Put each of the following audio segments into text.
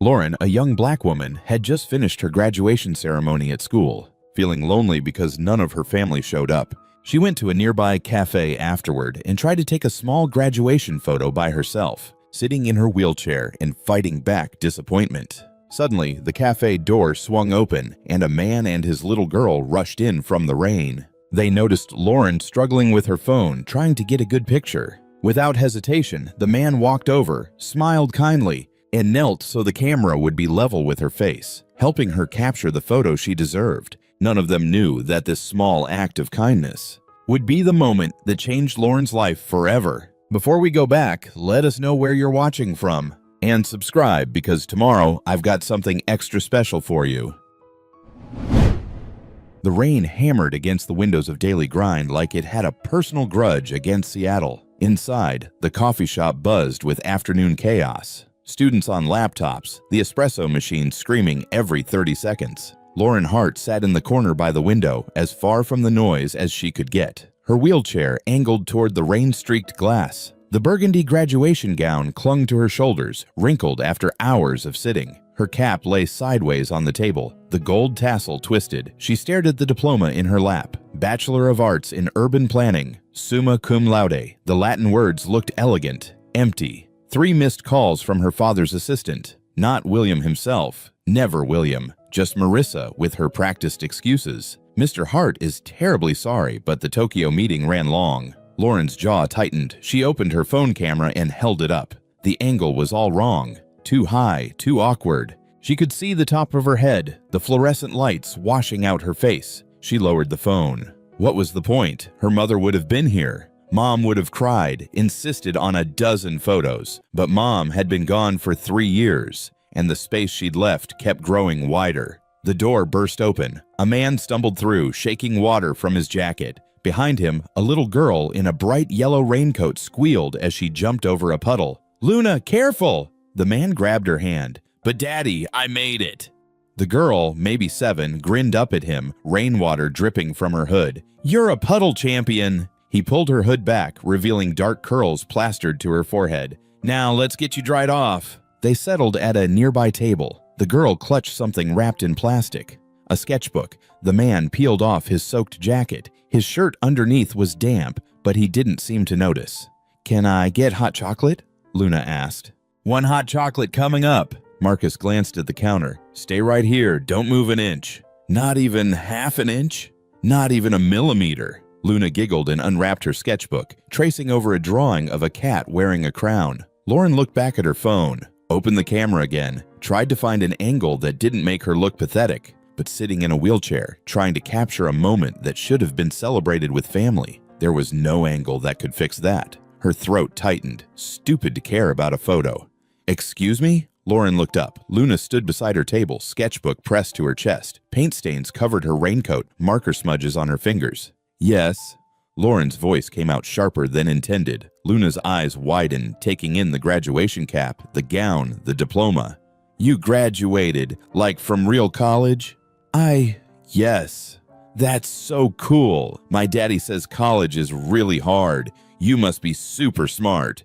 Lauren, a young black woman, had just finished her graduation ceremony at school. Feeling lonely because none of her family showed up, she went to a nearby cafe afterward and tried to take a small graduation photo by herself, sitting in her wheelchair and fighting back disappointment. Suddenly, the cafe door swung open and a man and his little girl rushed in from the rain. They noticed Lauren struggling with her phone, trying to get a good picture. Without hesitation, the man walked over, smiled kindly, and knelt so the camera would be level with her face, helping her capture the photo she deserved. None of them knew that this small act of kindness would be the moment that changed Lauren's life forever. Before we go back, let us know where you're watching from, and subscribe because tomorrow I've got something extra special for you. The rain hammered against the windows of Daily Grind like it had a personal grudge against Seattle. Inside, the coffee shop buzzed with afternoon chaos. Students on laptops, the espresso machine screaming every 30 seconds. Lauren Hart sat in the corner by the window, as far from the noise as she could get. Her wheelchair angled toward the rain-streaked glass. The burgundy graduation gown clung to her shoulders, wrinkled after hours of sitting. Her cap lay sideways on the table, the gold tassel twisted. She stared at the diploma in her lap. Bachelor of Arts in Urban Planning, summa cum laude. The Latin words looked elegant, empty. 3 missed calls from her father's assistant. Not William himself. Never William. Just Marissa with her practiced excuses. Mr. Hart is terribly sorry, but the Tokyo meeting ran long. Lauren's jaw tightened. She opened her phone camera and held it up. The angle was all wrong. Too high, too awkward. She could see the top of her head, the fluorescent lights washing out her face. She lowered the phone. What was the point? Her mother would have been here. Mom would have cried, insisted on a dozen photos, but Mom had been gone for 3 years, and the space she'd left kept growing wider. The door burst open. A man stumbled through, shaking water from his jacket. Behind him, a little girl in a bright yellow raincoat squealed as she jumped over a puddle. "Luna, careful!" The man grabbed her hand. "But Daddy, I made it!" The girl, maybe 7, grinned up at him, rainwater dripping from her hood. "You're a puddle champion!" He pulled her hood back, revealing dark curls plastered to her forehead. "Now let's get you dried off." They settled at a nearby table. The girl clutched something wrapped in plastic. A sketchbook. The man peeled off his soaked jacket. His shirt underneath was damp, but he didn't seem to notice. "Can I get hot chocolate?" Luna asked. "1 hot chocolate coming up." Marcus glanced at the counter. "Stay right here, don't move an inch." "Not even half an inch? Not even a millimeter?" Luna giggled and unwrapped her sketchbook, tracing over a drawing of a cat wearing a crown. Lauren looked back at her phone, opened the camera again, tried to find an angle that didn't make her look pathetic, but sitting in a wheelchair, trying to capture a moment that should have been celebrated with family. There was no angle that could fix that. Her throat tightened. Stupid to care about a photo. "Excuse me?" Lauren looked up. Luna stood beside her table, sketchbook pressed to her chest. Paint stains covered her raincoat, marker smudges on her fingers. "Yes." Lauren's voice came out sharper than intended. Luna's eyes widened, taking in the graduation cap, the gown, the diploma. "You graduated, like from real college?" Yes. That's so cool. My daddy says college is really hard. You must be super smart."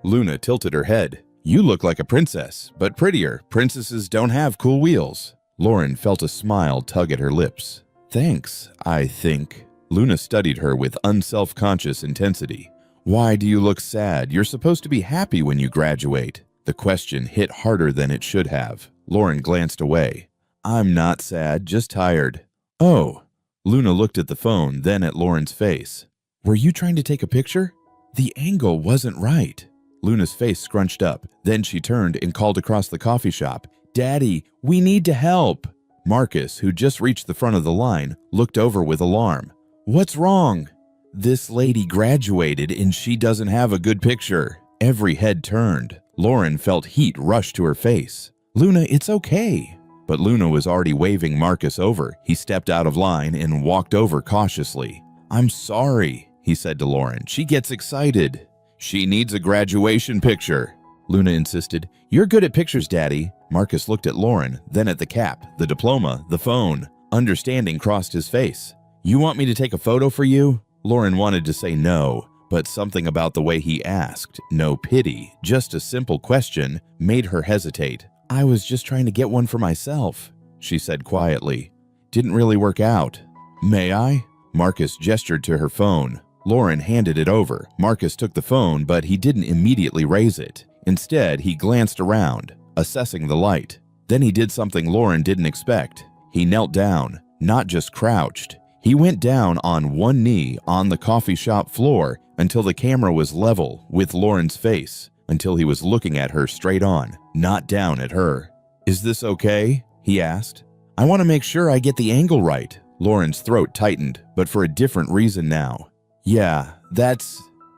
Luna tilted her head. "You look like a princess, but prettier. Princesses don't have cool wheels." Lauren felt a smile tug at her lips. "Thanks, I think." Luna studied her with unself-conscious intensity. "Why do you look sad? You're supposed to be happy when you graduate." The question hit harder than it should have. Lauren glanced away. "I'm not sad, just tired." "Oh." Luna looked at the phone, then at Lauren's face. "Were you trying to take a picture? The angle wasn't right." Luna's face scrunched up. Then she turned and called across the coffee shop. "Daddy, we need to help." Marcus, who just reached the front of the line, looked over with alarm. "What's wrong?" "This lady graduated and she doesn't have a good picture." Every head turned. Lauren felt heat rush to her face. "Luna, it's okay." But Luna was already waving Marcus over. He stepped out of line and walked over cautiously. "I'm sorry," he said to Lauren. "She gets excited." "She needs a graduation picture," Luna insisted. "You're good at pictures, Daddy." Marcus looked at Lauren, then at the cap, the diploma, the phone. Understanding crossed his face. "You want me to take a photo for you?" Lauren wanted to say no, but something about the way he asked, no pity, just a simple question, made her hesitate. I was just trying to get one for myself, she said quietly. Didn't really work out. May I? Marcus gestured to her phone. Lauren handed it over. Marcus took the phone, but he didn't immediately raise it. Instead, he glanced around, assessing the light. Then he did something Lauren didn't expect. He knelt down, not just crouched. He went down on one knee on the coffee shop floor until the camera was level with Lauren's face, until he was looking at her straight on, not down at her. Is this okay? He asked. I want to make sure I get the angle right. Lauren's throat tightened, but for a different reason now. Yeah,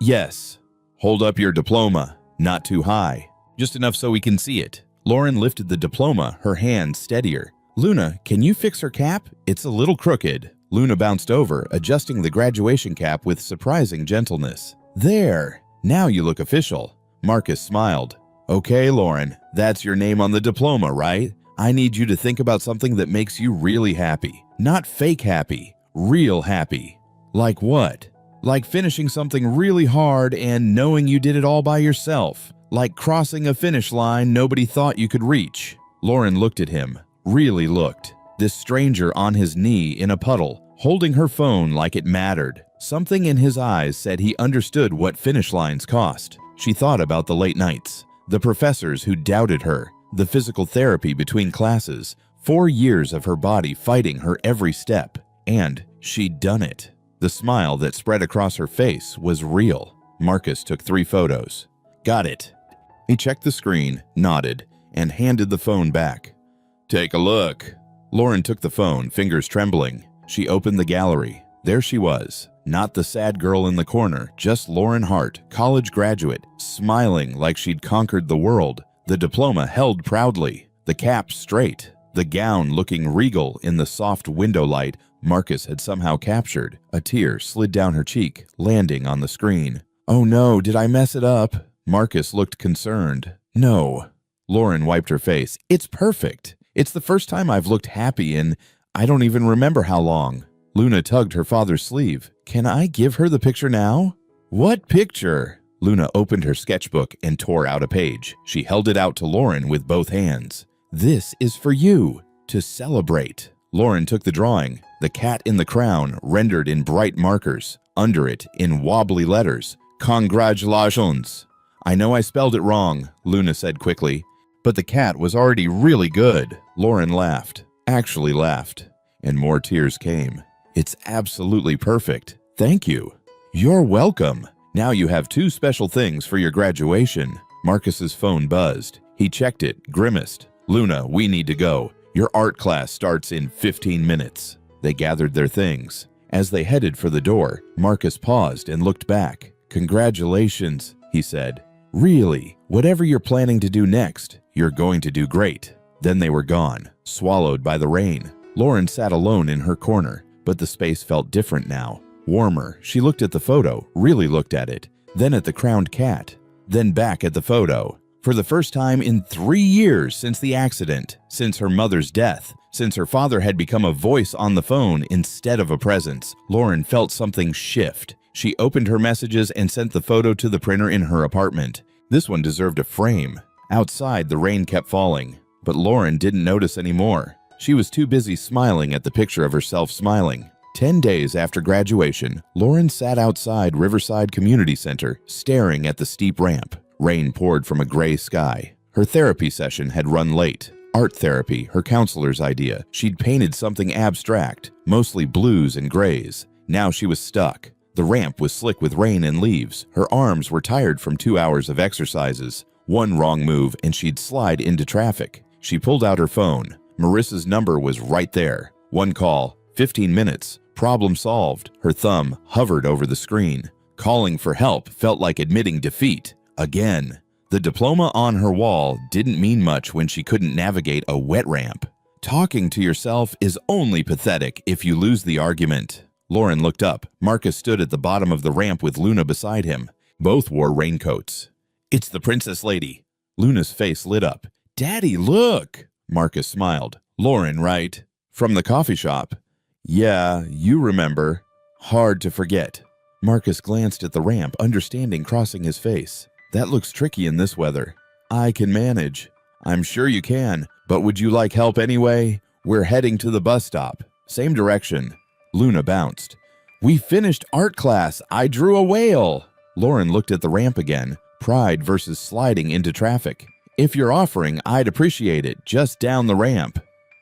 yes. Hold up your diploma. Not too high. Just enough so we can see it. Lauren lifted the diploma, her hand steadier. Luna, can you fix her cap? It's a little crooked. Luna bounced over, adjusting the graduation cap with surprising gentleness. There! Now you look official. Marcus smiled. Okay, Lauren, that's your name on the diploma, right? I need you to think about something that makes you really happy. Not fake happy, real happy. Like what? Like finishing something really hard and knowing you did it all by yourself. Like crossing a finish line nobody thought you could reach. Lauren looked at him, really looked. This stranger on his knee in a puddle, holding her phone like it mattered. Something in his eyes said he understood what finish lines cost. She thought about the late nights, the professors who doubted her, the physical therapy between classes, 4 years of her body fighting her every step. And she'd done it. The smile that spread across her face was real. Marcus took 3 photos. Got it. He checked the screen, nodded, and handed the phone back. Take a look. Lauren took the phone, fingers trembling. She opened the gallery. There she was. Not the sad girl in the corner, just Lauren Hart, college graduate, smiling like she'd conquered the world. The diploma held proudly, the cap straight, the gown looking regal in the soft window light Marcus had somehow captured. A tear slid down her cheek, landing on the screen. Oh no, did I mess it up? Marcus looked concerned. No. Lauren wiped her face. It's perfect. It's the first time I've looked happy in I don't even remember how long. Luna tugged her father's sleeve. Can I give her the picture now? What picture? Luna opened her sketchbook and tore out a page. She held it out to Lauren with both hands. This is for you, to celebrate. Lauren took the drawing, the cat in the crown rendered in bright markers, under it in wobbly letters. Congratulations. I know I spelled it wrong, Luna said quickly, but the cat was already really good. Lauren laughed, actually laughed, and more tears came. It's absolutely perfect. Thank you. You're welcome. Now you have 2 special things for your graduation. Marcus's phone buzzed. He checked it, grimaced. Luna, we need to go. Your art class starts in 15 minutes. They gathered their things. As they headed for the door, Marcus paused and looked back. Congratulations, he said. Really, whatever you're planning to do next, you're going to do great. Then they were gone, swallowed by the rain. Lauren sat alone in her corner, but the space felt different now. Warmer. She looked at the photo, really looked at it, then at the crowned cat, then back at the photo. For the first time in 3 years since the accident, since her mother's death, since her father had become a voice on the phone instead of a presence, Lauren felt something shift. She opened her messages and sent the photo to the printer in her apartment. This one deserved a frame. Outside, the rain kept falling, but Lauren didn't notice anymore. She was too busy smiling at the picture of herself smiling. 10 days after graduation, Lauren sat outside Riverside Community Center, staring at the steep ramp. Rain poured from a gray sky. Her therapy session had run late. Art therapy, her counselor's idea. She'd painted something abstract, mostly blues and grays. Now she was stuck. The ramp was slick with rain and leaves. Her arms were tired from 2 hours of exercises. One wrong move and she'd slide into traffic. She pulled out her phone. Marissa's number was right there. One call, 15 minutes, problem solved. Her thumb hovered over the screen. Calling for help felt like admitting defeat. Again. The diploma on her wall didn't mean much when she couldn't navigate a wet ramp. Talking to yourself is only pathetic if you lose the argument. Lauren looked up. Marcus stood at the bottom of the ramp with Luna beside him. Both wore raincoats. It's the princess lady. Luna's face lit up. Daddy, look! Marcus smiled. Lauren, right? From the coffee shop. Yeah, you remember. Hard to forget. Marcus glanced at the ramp, understanding crossing his face. That looks tricky in this weather. I can manage. I'm sure you can, but would you like help anyway? We're heading to the bus stop. Same direction. Luna bounced. We finished art class. I drew a whale. Lauren looked at the ramp again. Pride versus sliding into traffic. If you're offering, I'd appreciate it. Just down the ramp.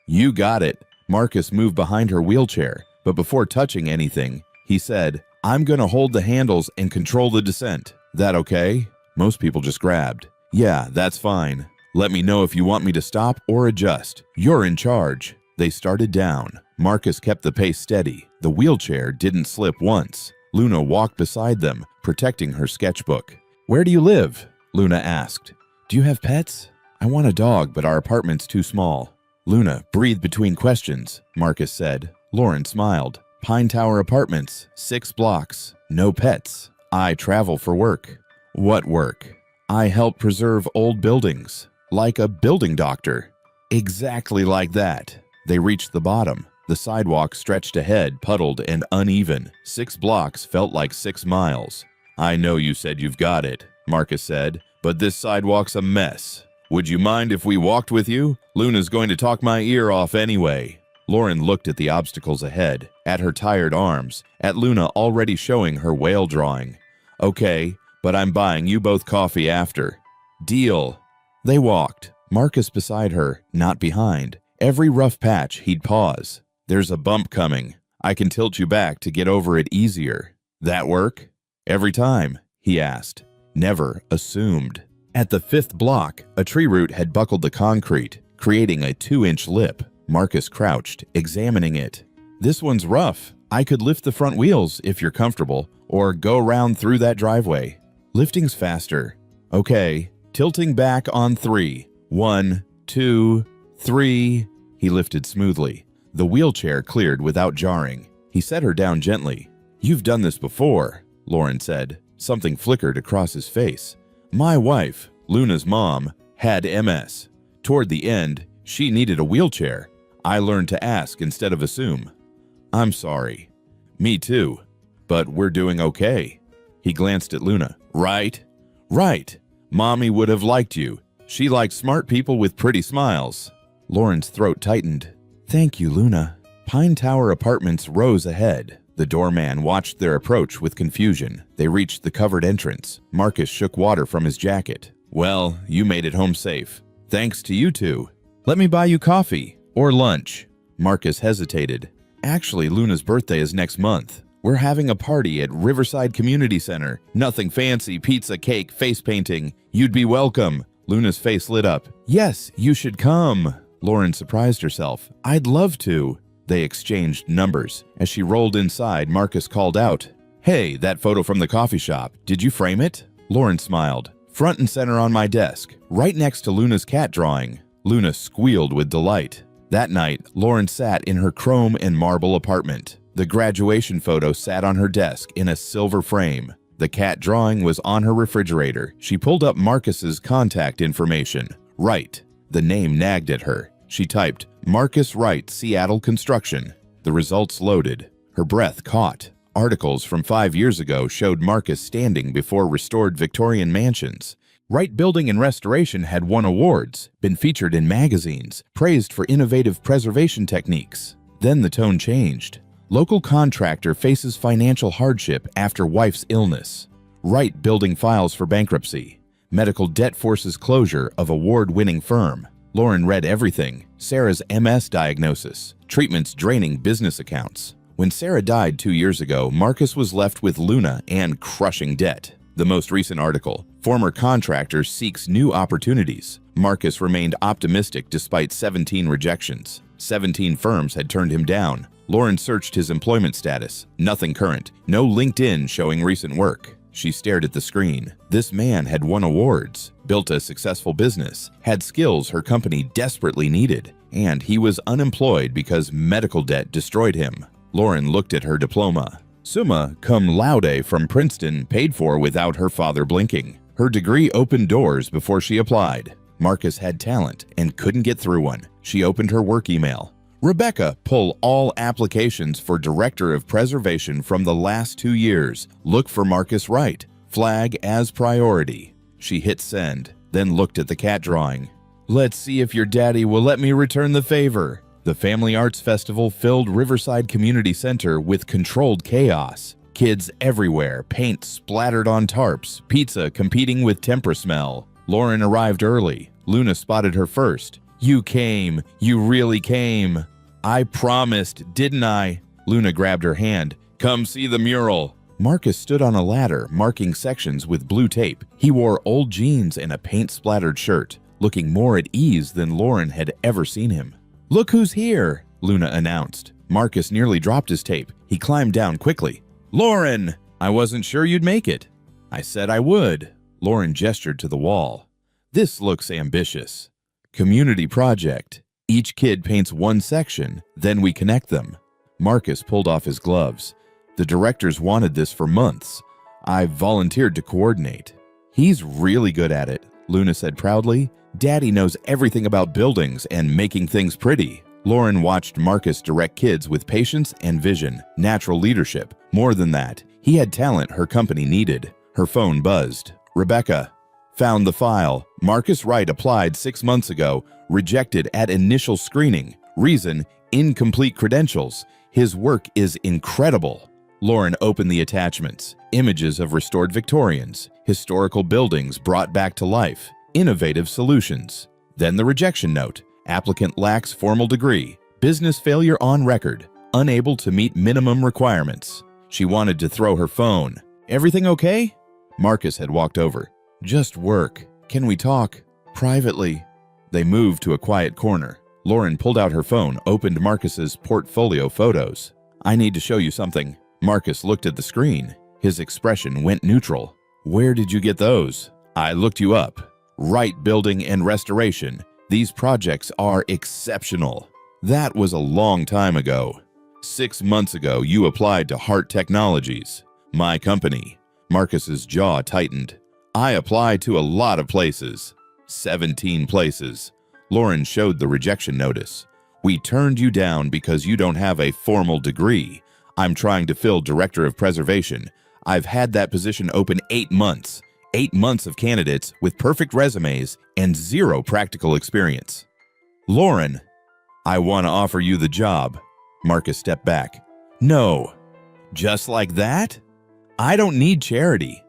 You got it. Marcus moved behind her wheelchair, but before touching anything, he said, I'm gonna hold the handles and control the descent. That okay? Most people just grabbed. Yeah, that's fine. Let me know if you want me to stop or adjust. You're in charge. They started down. Marcus kept the pace steady. The wheelchair didn't slip once. Luna walked beside them, protecting her sketchbook. Where do you live? Luna asked. Do you have pets? I want a dog, but our apartment's too small. Luna breathed between questions, Marcus said. Lauren smiled. Pine Tower Apartments, 6 blocks, no pets. I travel for work. What work? I help preserve old buildings, like a building doctor. Exactly like that. They reached the bottom. The sidewalk stretched ahead, puddled and uneven. 6 blocks felt like 6 miles. I know you said you've got it, Marcus said, but this sidewalk's a mess. Would you mind if we walked with you? Luna's going to talk my ear off anyway. Lauren looked at the obstacles ahead, at her tired arms, at Luna already showing her whale drawing. Okay, but I'm buying you both coffee after. Deal. They walked, Marcus beside her, not behind. Every rough patch, he'd pause. There's a bump coming. I can tilt you back to get over it easier. That work? Every time, he asked. Never assumed. At the 5th block, a tree root had buckled the concrete, creating a 2-inch lip. Marcus crouched, examining it. This one's rough. I could lift the front wheels if you're comfortable, or go around through that driveway. Lifting's faster. Okay, tilting back on 3. 1, 2, 3. He lifted smoothly. The wheelchair cleared without jarring. He set her down gently. You've done this before, Lauren said. Something flickered across his face. My wife, Luna's mom, had MS. Toward the end, she needed a wheelchair. I learned to ask instead of assume. I'm sorry. Me too. But we're doing okay. He glanced at Luna. Right? Right. Mommy would have liked you. She likes smart people with pretty smiles. Lauren's throat tightened. Thank you, Luna. Pine Tower Apartments rose ahead. The doorman watched their approach with confusion. They reached the covered entrance. Marcus shook water from his jacket. Well, you made it home safe. Thanks to you two. Let me buy you coffee. Or lunch. Marcus hesitated. Actually, Luna's birthday is next month. We're having a party at Riverside Community Center. Nothing fancy, pizza, cake, face painting. You'd be welcome. Luna's face lit up. Yes, you should come. Lauren surprised herself. I'd love to. They exchanged numbers. As she rolled inside, Marcus called out, Hey, that photo from the coffee shop. Did you frame it? Lauren smiled. Front and center on my desk, right next to Luna's cat drawing. Luna squealed with delight. That night, Lauren sat in her chrome and marble apartment. The graduation photo sat on her desk in a silver frame. The cat drawing was on her refrigerator. She pulled up Marcus's contact information. Wright. The name nagged at her. She typed, Marcus Wright, Seattle Construction. The results loaded. Her breath caught. Articles from 5 years ago showed Marcus standing before restored Victorian mansions. Wright Building and Restoration had won awards, been featured in magazines, praised for innovative preservation techniques. Then the tone changed. Local contractor faces financial hardship after wife's illness. Wright Building files for bankruptcy. Medical debt forces closure of award-winning firm. Lauren read everything. Sarah's MS diagnosis. Treatments draining business accounts. When Sarah died 2 years ago, Marcus was left with Luna and crushing debt. The most recent article, former contractor seeks new opportunities. Marcus remained optimistic despite 17 rejections. 17 firms had turned him down. Lauren searched his employment status. Nothing current. No LinkedIn showing recent work. She stared at the screen. This man had won awards, built a successful business, had skills her company desperately needed, and he was unemployed because medical debt destroyed him. Lauren looked at her diploma. Summa cum laude from Princeton, paid for without her father blinking. Her degree opened doors before she applied. Marcus had talent and couldn't get through one. She opened her work email. Rebecca, pull all applications for Director of Preservation from the last 2 years. Look for Marcus Wright. Flag as priority. She hit send, then looked at the cat drawing. Let's see if your daddy will let me return the favor. The Family Arts Festival filled Riverside Community Center with controlled chaos. Kids everywhere, paint splattered on tarps, pizza competing with tempera smell. Lauren arrived early. Luna spotted her first. You came. You really came. I promised, didn't I? Luna grabbed her hand. Come see the mural. Marcus stood on a ladder, marking sections with blue tape. He wore old jeans and a paint-splattered shirt, looking more at ease than Lauren had ever seen him. Look who's here, Luna announced. Marcus nearly dropped his tape. He climbed down quickly. Lauren! I wasn't sure you'd make it. I said I would. Lauren gestured to the wall. This looks ambitious. Community project. Each kid paints one section, then we connect them. Marcus pulled off his gloves. The directors wanted this for months. I volunteered to coordinate. He's really good at it, Luna said proudly. Daddy knows everything about buildings and making things pretty. Lauren watched Marcus direct kids with patience and vision, natural leadership. More than that, he had talent her company needed. Her phone buzzed. Rebecca. Found the file. Marcus Wright applied 6 months ago, rejected at initial screening. Reason, incomplete credentials. His work is incredible. Lauren opened the attachments. Images of restored Victorians, historical buildings brought back to life, innovative solutions. Then the rejection note. Applicant lacks formal degree, business failure on record, unable to meet minimum requirements. She wanted to throw her phone. Everything okay? Marcus had walked over. Just work. Can we talk? Privately. They moved to a quiet corner. Lauren pulled out her phone, opened Marcus's portfolio photos. I need to show you something. Marcus looked at the screen. His expression went neutral. Where did you get those? I looked you up. Wright Building and Restoration. These projects are exceptional. That was a long time ago. 6 months ago, you applied to Heart Technologies, my company. Marcus's jaw tightened. I applied to a lot of places. 17 places. Lauren showed the rejection notice. We turned you down because you don't have a formal degree. I'm trying to fill Director of Preservation. I've had that position open 8 months. 8 months of candidates with perfect resumes and 0 practical experience. Lauren, I want to offer you the job. Marcus stepped back. No. Just like that? I don't need charity.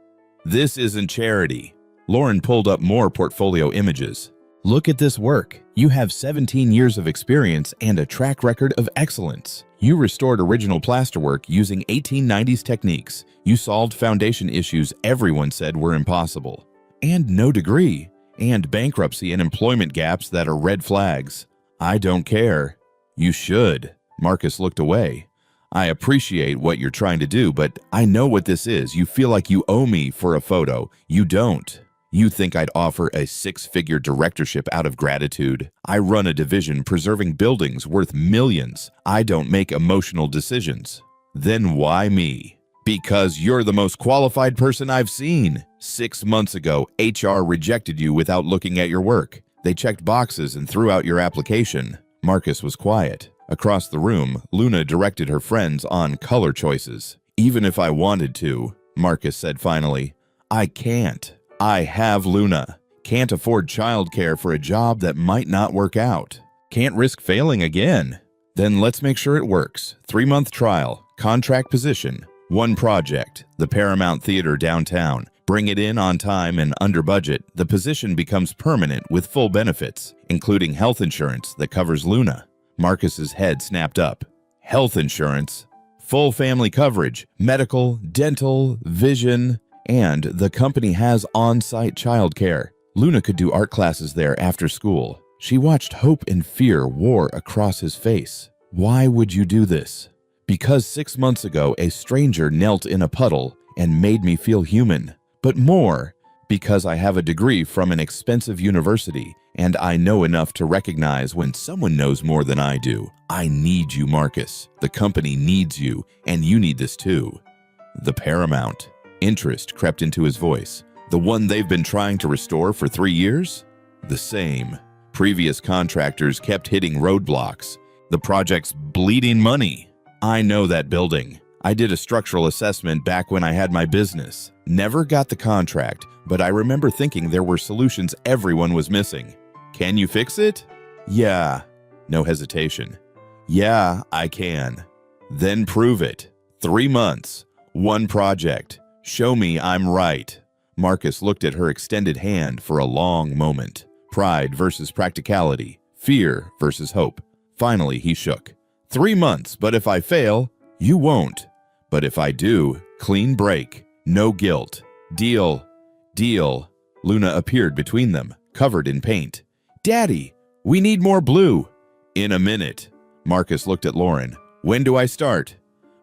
This isn't charity. Lauren pulled up more portfolio images. Look at this work. You have 17 years of experience and a track record of excellence. You restored original plasterwork using 1890s techniques. You solved foundation issues everyone said were impossible. And no degree. And bankruptcy and employment gaps that are red flags. I don't care. You should. Marcus looked away. I appreciate what you're trying to do, but I know what this is. You feel like you owe me for a photo. You don't. You think I'd offer a 6-figure directorship out of gratitude? I run a division preserving buildings worth millions. I don't make emotional decisions. Then why me? Because you're the most qualified person I've seen. 6 months ago, HR rejected you without looking at your work. They checked boxes and threw out your application. Marcus was quiet. Across the room, Luna directed her friends on color choices. Even if I wanted to, Marcus said finally, I can't. I have Luna. Can't afford childcare for a job that might not work out. Can't risk failing again. Then let's make sure it works. 3-month trial, contract position, 1 project, the Paramount Theater downtown. Bring it in on time and under budget. The position becomes permanent with full benefits, including health insurance that covers Luna. Marcus's head snapped up. Health insurance, full family coverage, medical, dental, vision, and the company has on-site childcare. Luna could do art classes there after school. She watched hope and fear war across his face. Why would you do this? Because 6 months ago, a stranger knelt in a puddle and made me feel human. But more, because I have a degree from an expensive university, and I know enough to recognize when someone knows more than I do. I need you, Marcus. The company needs you, and you need this too. The Paramount. Interest crept into his voice. The one they've been trying to restore for 3 years? The same. Previous contractors kept hitting roadblocks. The project's bleeding money. I know that building. I did a structural assessment back when I had my business. Never got the contract, but I remember thinking there were solutions everyone was missing. Can you fix it? Yeah. No hesitation. Yeah, I can. Then prove it. 3 months. 1 project. Show me I'm right. Marcus looked at her extended hand for a long moment. Pride versus practicality. Fear versus hope. Finally, he shook. 3 months, but if I fail, you won't. But if I do, clean break. No guilt. Deal. Deal. Luna appeared between them, covered in paint. Daddy, we need more blue. In a minute. Marcus looked at Lauren. When do I start?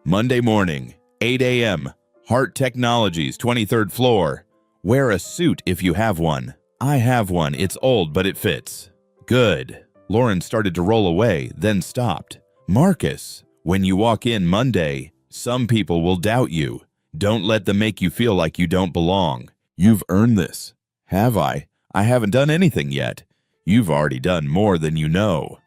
Monday morning, 8 a.m. Hart Technologies, 23rd floor. Wear a suit if you have one. I have one. It's old, but it fits. Good. Lauren started to roll away, then stopped. Marcus, when you walk in Monday, some people will doubt you. Don't let them make you feel like you don't belong. You've earned this. Have I? I haven't done anything yet. You've already done more than you know.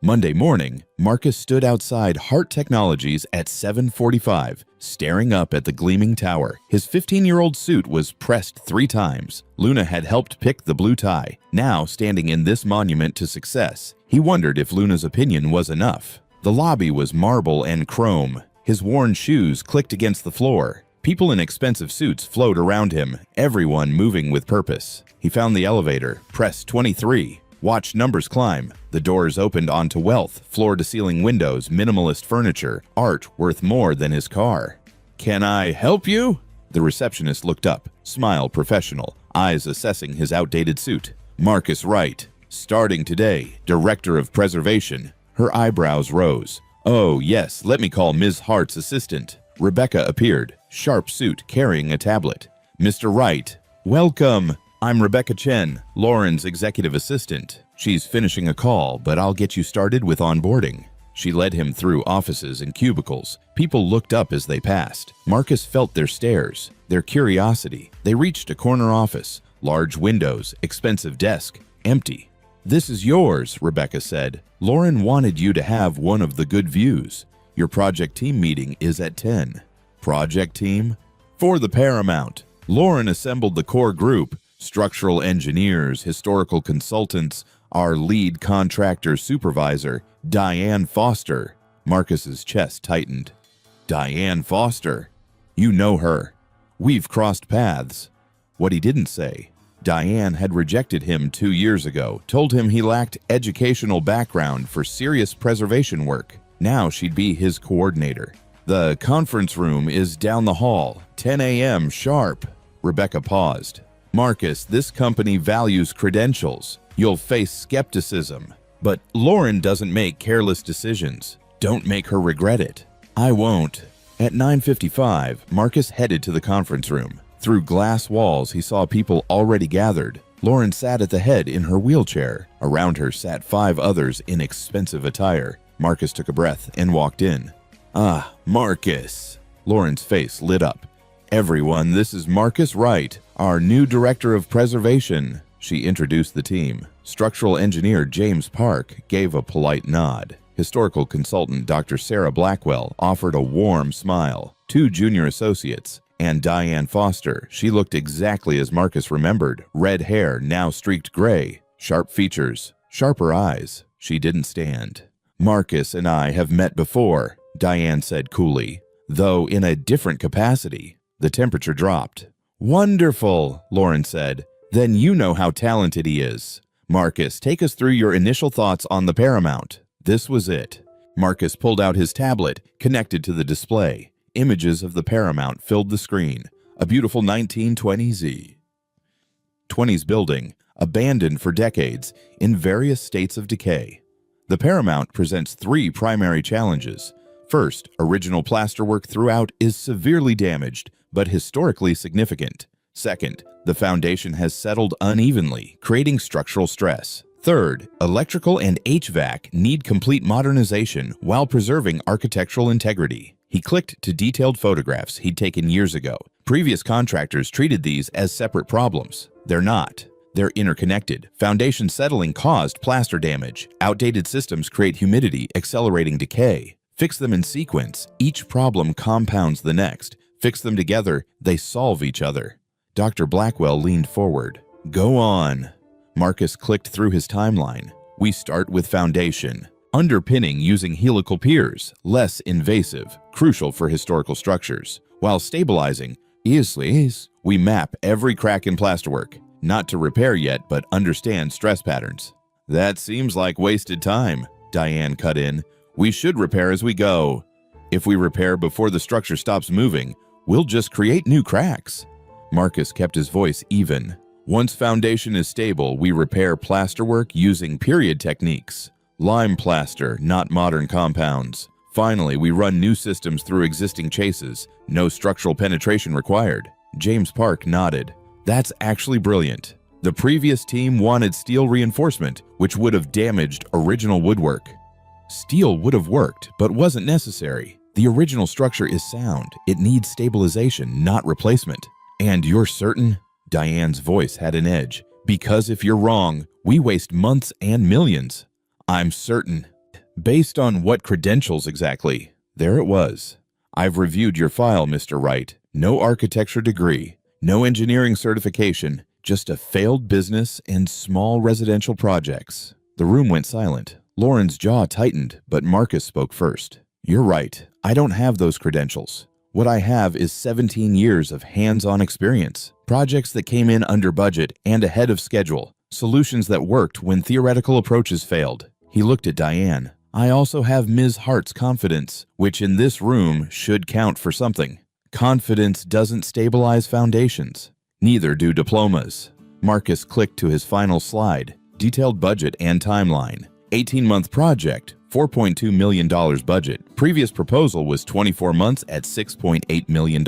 Monday morning, Marcus stood outside Hart Technologies at 7:45, staring up at the gleaming tower. His 15-year-old suit was pressed 3 times. Luna had helped pick the blue tie. Now, standing in this monument to success, he wondered if Luna's opinion was enough. The lobby was marble and chrome. His worn shoes clicked against the floor. People in expensive suits flowed around him, everyone moving with purpose. He found the elevator, pressed 23. Watched numbers climb. The doors opened onto wealth, floor-to-ceiling windows, minimalist furniture, art worth more than his car. Can I help you? The receptionist looked up, smile professional, eyes assessing his outdated suit. Marcus Wright, starting today, Director of Preservation. Her eyebrows rose. Oh, yes, let me call Ms. Hart's assistant. Rebecca appeared, sharp suit, carrying a tablet. Mr. Wright, welcome. I'm Rebecca Chen, Lauren's executive assistant. She's finishing a call, but I'll get you started with onboarding. She led him through offices and cubicles. People looked up as they passed. Marcus felt their stares, their curiosity. They reached a corner office, large windows, expensive desk, empty. This is yours, Rebecca said. Lauren wanted you to have one of the good views. Your project team meeting is at 10. Project team? For the Paramount. Lauren assembled the core group. Structural engineers, historical consultants, our lead contractor supervisor, Diane Foster. Marcus's chest tightened. Diane Foster? You know her. We've crossed paths. What he didn't say, Diane had rejected him 2 years ago, told him he lacked educational background for serious preservation work. Now she'd be his coordinator. The conference room is down the hall, 10 a.m. sharp. Rebecca paused. Marcus, this company values credentials. You'll face skepticism. But Lauren doesn't make careless decisions. Don't make her regret it. I won't. At 9:55, Marcus headed to the conference room. Through glass walls, he saw people already gathered. Lauren sat at the head in her wheelchair. Around her sat 5 others in expensive attire. Marcus took a breath and walked in. Ah, Marcus. Lauren's face lit up. Everyone, this is Marcus Wright, our new Director of Preservation. She introduced the team. Structural engineer James Park gave a polite nod. Historical consultant Dr. Sarah Blackwell offered a warm smile. 2 junior associates. And Diane Foster. She looked exactly as Marcus remembered. Red hair, now streaked gray. Sharp features. Sharper eyes. She didn't stand. Marcus and I have met before, Diane said coolly, though in a different capacity. The temperature dropped. Wonderful, Lauren said. Then you know how talented he is. Marcus, take us through your initial thoughts on the Paramount. This was it. Marcus pulled out his tablet, connected to the display. Images of the Paramount filled the screen. A beautiful 1920s 20s building, abandoned for decades, in various states of decay. The Paramount presents 3 primary challenges. First, original plasterwork throughout is severely damaged, but historically significant. Second, the foundation has settled unevenly, creating structural stress. Third, electrical and HVAC need complete modernization while preserving architectural integrity. He clicked to detailed photographs he'd taken years ago. Previous contractors treated these as separate problems. They're not. They're interconnected. Foundation settling caused plaster damage. Outdated systems create humidity, accelerating decay. Fix them in sequence. Each problem compounds the next. Fix them together, they solve each other. Dr. Blackwell leaned forward. Go on. Marcus clicked through his timeline. We start with foundation. Underpinning using helical piers, less invasive, crucial for historical structures. While stabilizing, we map every crack in plasterwork. Not to repair yet, but understand stress patterns. That seems like wasted time, Diane cut in. We should repair as we go. If we repair before the structure stops moving, we'll just create new cracks. Marcus kept his voice even. Once foundation is stable, we repair plasterwork using period techniques. Lime plaster, not modern compounds. Finally, we run new systems through existing chases. No structural penetration required. James Park nodded. That's actually brilliant. The previous team wanted steel reinforcement, which would have damaged original woodwork. Steel would have worked, but wasn't necessary. The original structure is sound. It needs stabilization, not replacement. And you're certain? Diane's voice had an edge. Because if you're wrong, we waste months and millions. I'm certain. Based on what credentials exactly? There it was. I've reviewed your file, Mr. Wright. No architecture degree, no engineering certification, just a failed business and small residential projects. The room went silent. Lauren's jaw tightened, but Marcus spoke first. You're right. I don't have those credentials. What I have is 17 years of hands-on experience, projects that came in under budget and ahead of schedule, solutions that worked when theoretical approaches failed. He looked at Diane. I also have Ms. Hart's confidence, which in this room should count for something. Confidence doesn't stabilize foundations. Neither do diplomas. Marcus clicked to his final slide. Detailed budget and timeline. 18-month project, $4.2 million budget. Previous proposal was 24 months at $6.8 million.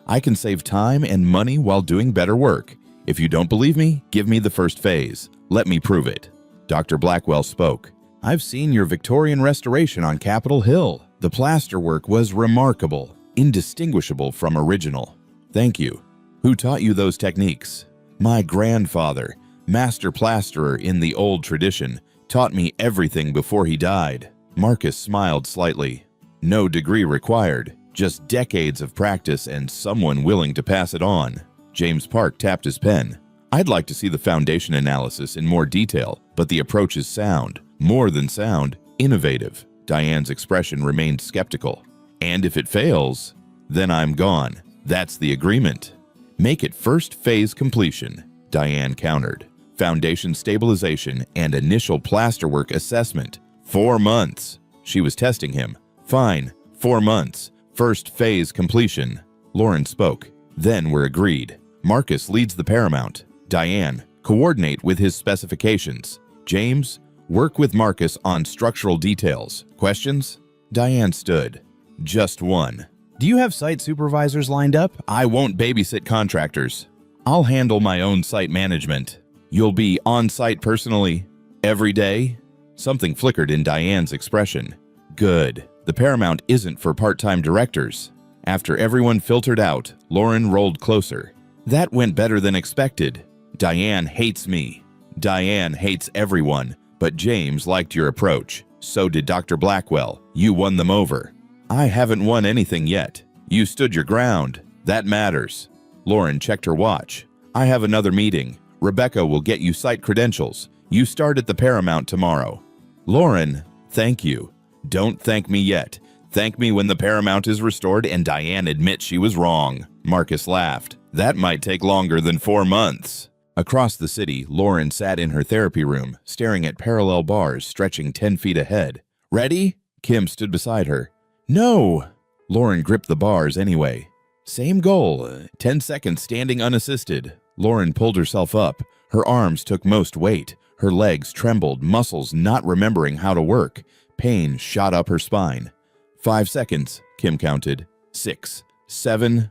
I can save time and money while doing better work. If you don't believe me, give me the first phase. Let me prove it. Dr. Blackwell spoke. I've seen your Victorian restoration on Capitol Hill. The plasterwork was remarkable, indistinguishable from original. Thank you. Who taught you those techniques? My grandfather, master plasterer in the old tradition, taught me everything before he died. Marcus smiled slightly. No degree required, just decades of practice and someone willing to pass it on. James Park tapped his pen. I'd like to see the foundation analysis in more detail, but the approach is sound. More than sound, innovative. Diane's expression remained skeptical. And if it fails, then I'm gone. That's the agreement. Make it first phase completion, Diane countered. Foundation stabilization and initial plasterwork assessment. 4 months. She was testing him. Fine, 4 months. First phase completion. Lauren spoke. Then we're agreed. Marcus leads the Paramount. Diane, coordinate with his specifications. James, work with Marcus on structural details. Questions? Diane stood. Just one. Do you have site supervisors lined up? I won't babysit contractors. I'll handle my own site management. You'll be on site personally? Every day? Something flickered in Diane's expression. Good. The Paramount isn't for part-time directors. After everyone filtered out, Lauren rolled closer. That went better than expected. Diane hates me. Diane hates everyone. But James liked your approach. So did Dr. Blackwell. You won them over. I haven't won anything yet. You stood your ground. That matters. Lauren checked her watch. I have another meeting. Rebecca will get you site credentials. You start at the Paramount tomorrow. Lauren, thank you. Don't thank me yet. Thank me when the Paramount is restored and Diane admits she was wrong. Marcus laughed. That might take longer than 4 months. Across the city, Lauren sat in her therapy room, staring at parallel bars stretching 10 feet ahead. Ready? Kim stood beside her. No! Lauren gripped the bars anyway. Same goal, 10 seconds standing unassisted. Lauren pulled herself up. Her arms took most weight. Her legs trembled, muscles not remembering how to work. Pain shot up her spine. 5 seconds, Kim counted. 6, 7.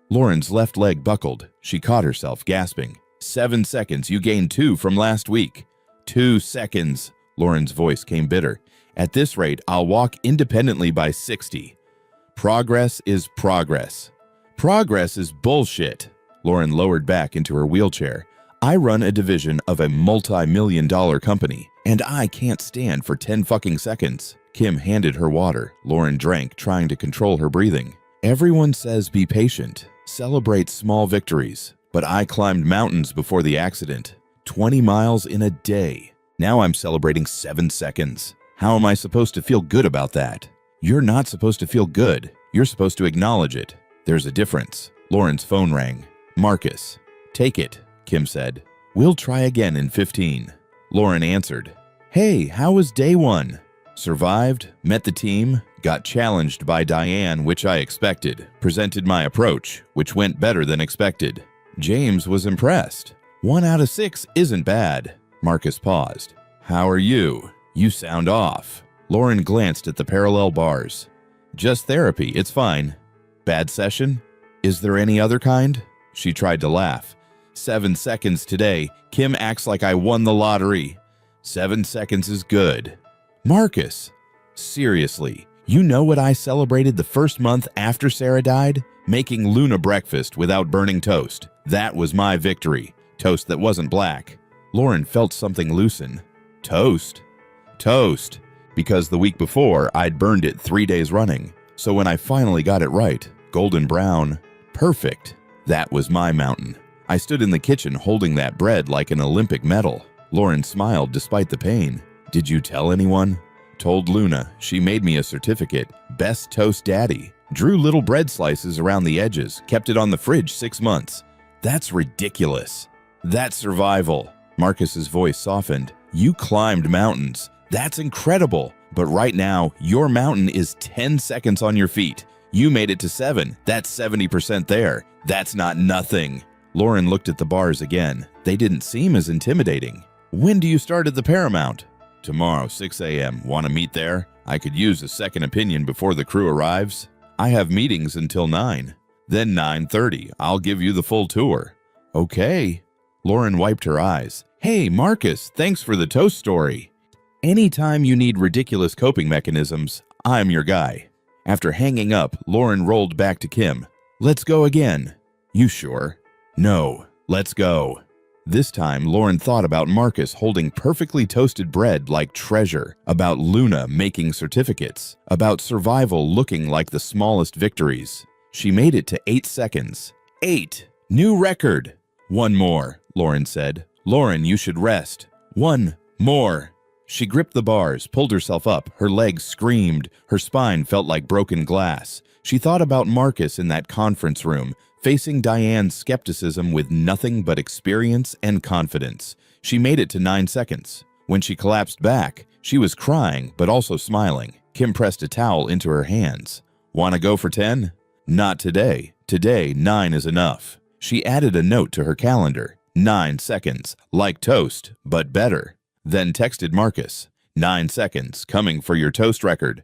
Lauren's left leg buckled. She caught herself, gasping. 7 seconds, you gained 2 from last week. 2 seconds, Lauren's voice came bitter. At this rate, I'll walk independently by 60. Progress is progress. Progress is bullshit. Lauren lowered back into her wheelchair. I run a division of a multi-million-dollar company, and I can't stand for 10 fucking seconds. Kim handed her water. Lauren drank, trying to control her breathing. Everyone says be patient, celebrate small victories. But I climbed mountains before the accident. 20 miles in a day. Now I'm celebrating 7 seconds. How am I supposed to feel good about that? You're not supposed to feel good. You're supposed to acknowledge it. There's a difference. Lauren's phone rang. Marcus. Take it, Kim said. We'll try again in 15. Lauren answered. Hey, how was day 1? Survived, met the team, got challenged by Diane, which I expected, presented my approach, which went better than expected. James was impressed. 1 out of 6 isn't bad. Marcus paused. How are you? You sound off. Lauren glanced at the parallel bars. Just therapy, it's fine. Bad session? Is there any other kind? She tried to laugh. 7 seconds today. Kim acts like I won the lottery. 7 seconds is good. Marcus, seriously, you know what I celebrated the first month after Sarah died? Making Luna breakfast without burning toast. That was my victory. Toast that wasn't black. Lauren felt something loosen. Toast? Toast. Because the week before, I'd burned it 3 days running. So when I finally got it right, golden brown, perfect. That was my mountain. I stood in the kitchen holding that bread like an Olympic medal. Lauren smiled despite the pain. Did you tell anyone? Told Luna. She made me a certificate. Best toast daddy. Drew little bread slices around the edges. Kept it on the fridge 6 months. That's ridiculous. That's survival. Marcus's voice softened. You climbed mountains. That's incredible. But right now, your mountain is 10 seconds on your feet. You made it to 7. That's 70% there. That's not nothing. Lauren looked at the bars again. They didn't seem as intimidating. When do you start at the Paramount? Tomorrow, 6 a.m. Want to meet there? I could use a second opinion before the crew arrives. I have meetings until 9. Then 9:30. I'll give you the full tour. Okay. Lauren wiped her eyes. Hey, Marcus, thanks for the toast story. Anytime you need ridiculous coping mechanisms, I'm your guy. After hanging up, Lauren rolled back to Kim. Let's go again. You sure? No. Let's go. This time, Lauren thought about Marcus holding perfectly toasted bread like treasure, about Luna making certificates, about survival looking like the smallest victories. She made it to 8 seconds. 8! New record! 1 more, Lauren said. Lauren, you should rest. 1 more. She gripped the bars, pulled herself up, her legs screamed, her spine felt like broken glass. She thought about Marcus in that conference room, facing Diane's skepticism with nothing but experience and confidence. She made it to 9 seconds. When she collapsed back, she was crying but also smiling. Kim pressed a towel into her hands. Want to go for 10? Not today. Today, 9 is enough. She added a note to her calendar. 9 seconds, like toast, but better. Then texted Marcus. 9 seconds, coming for your toast record.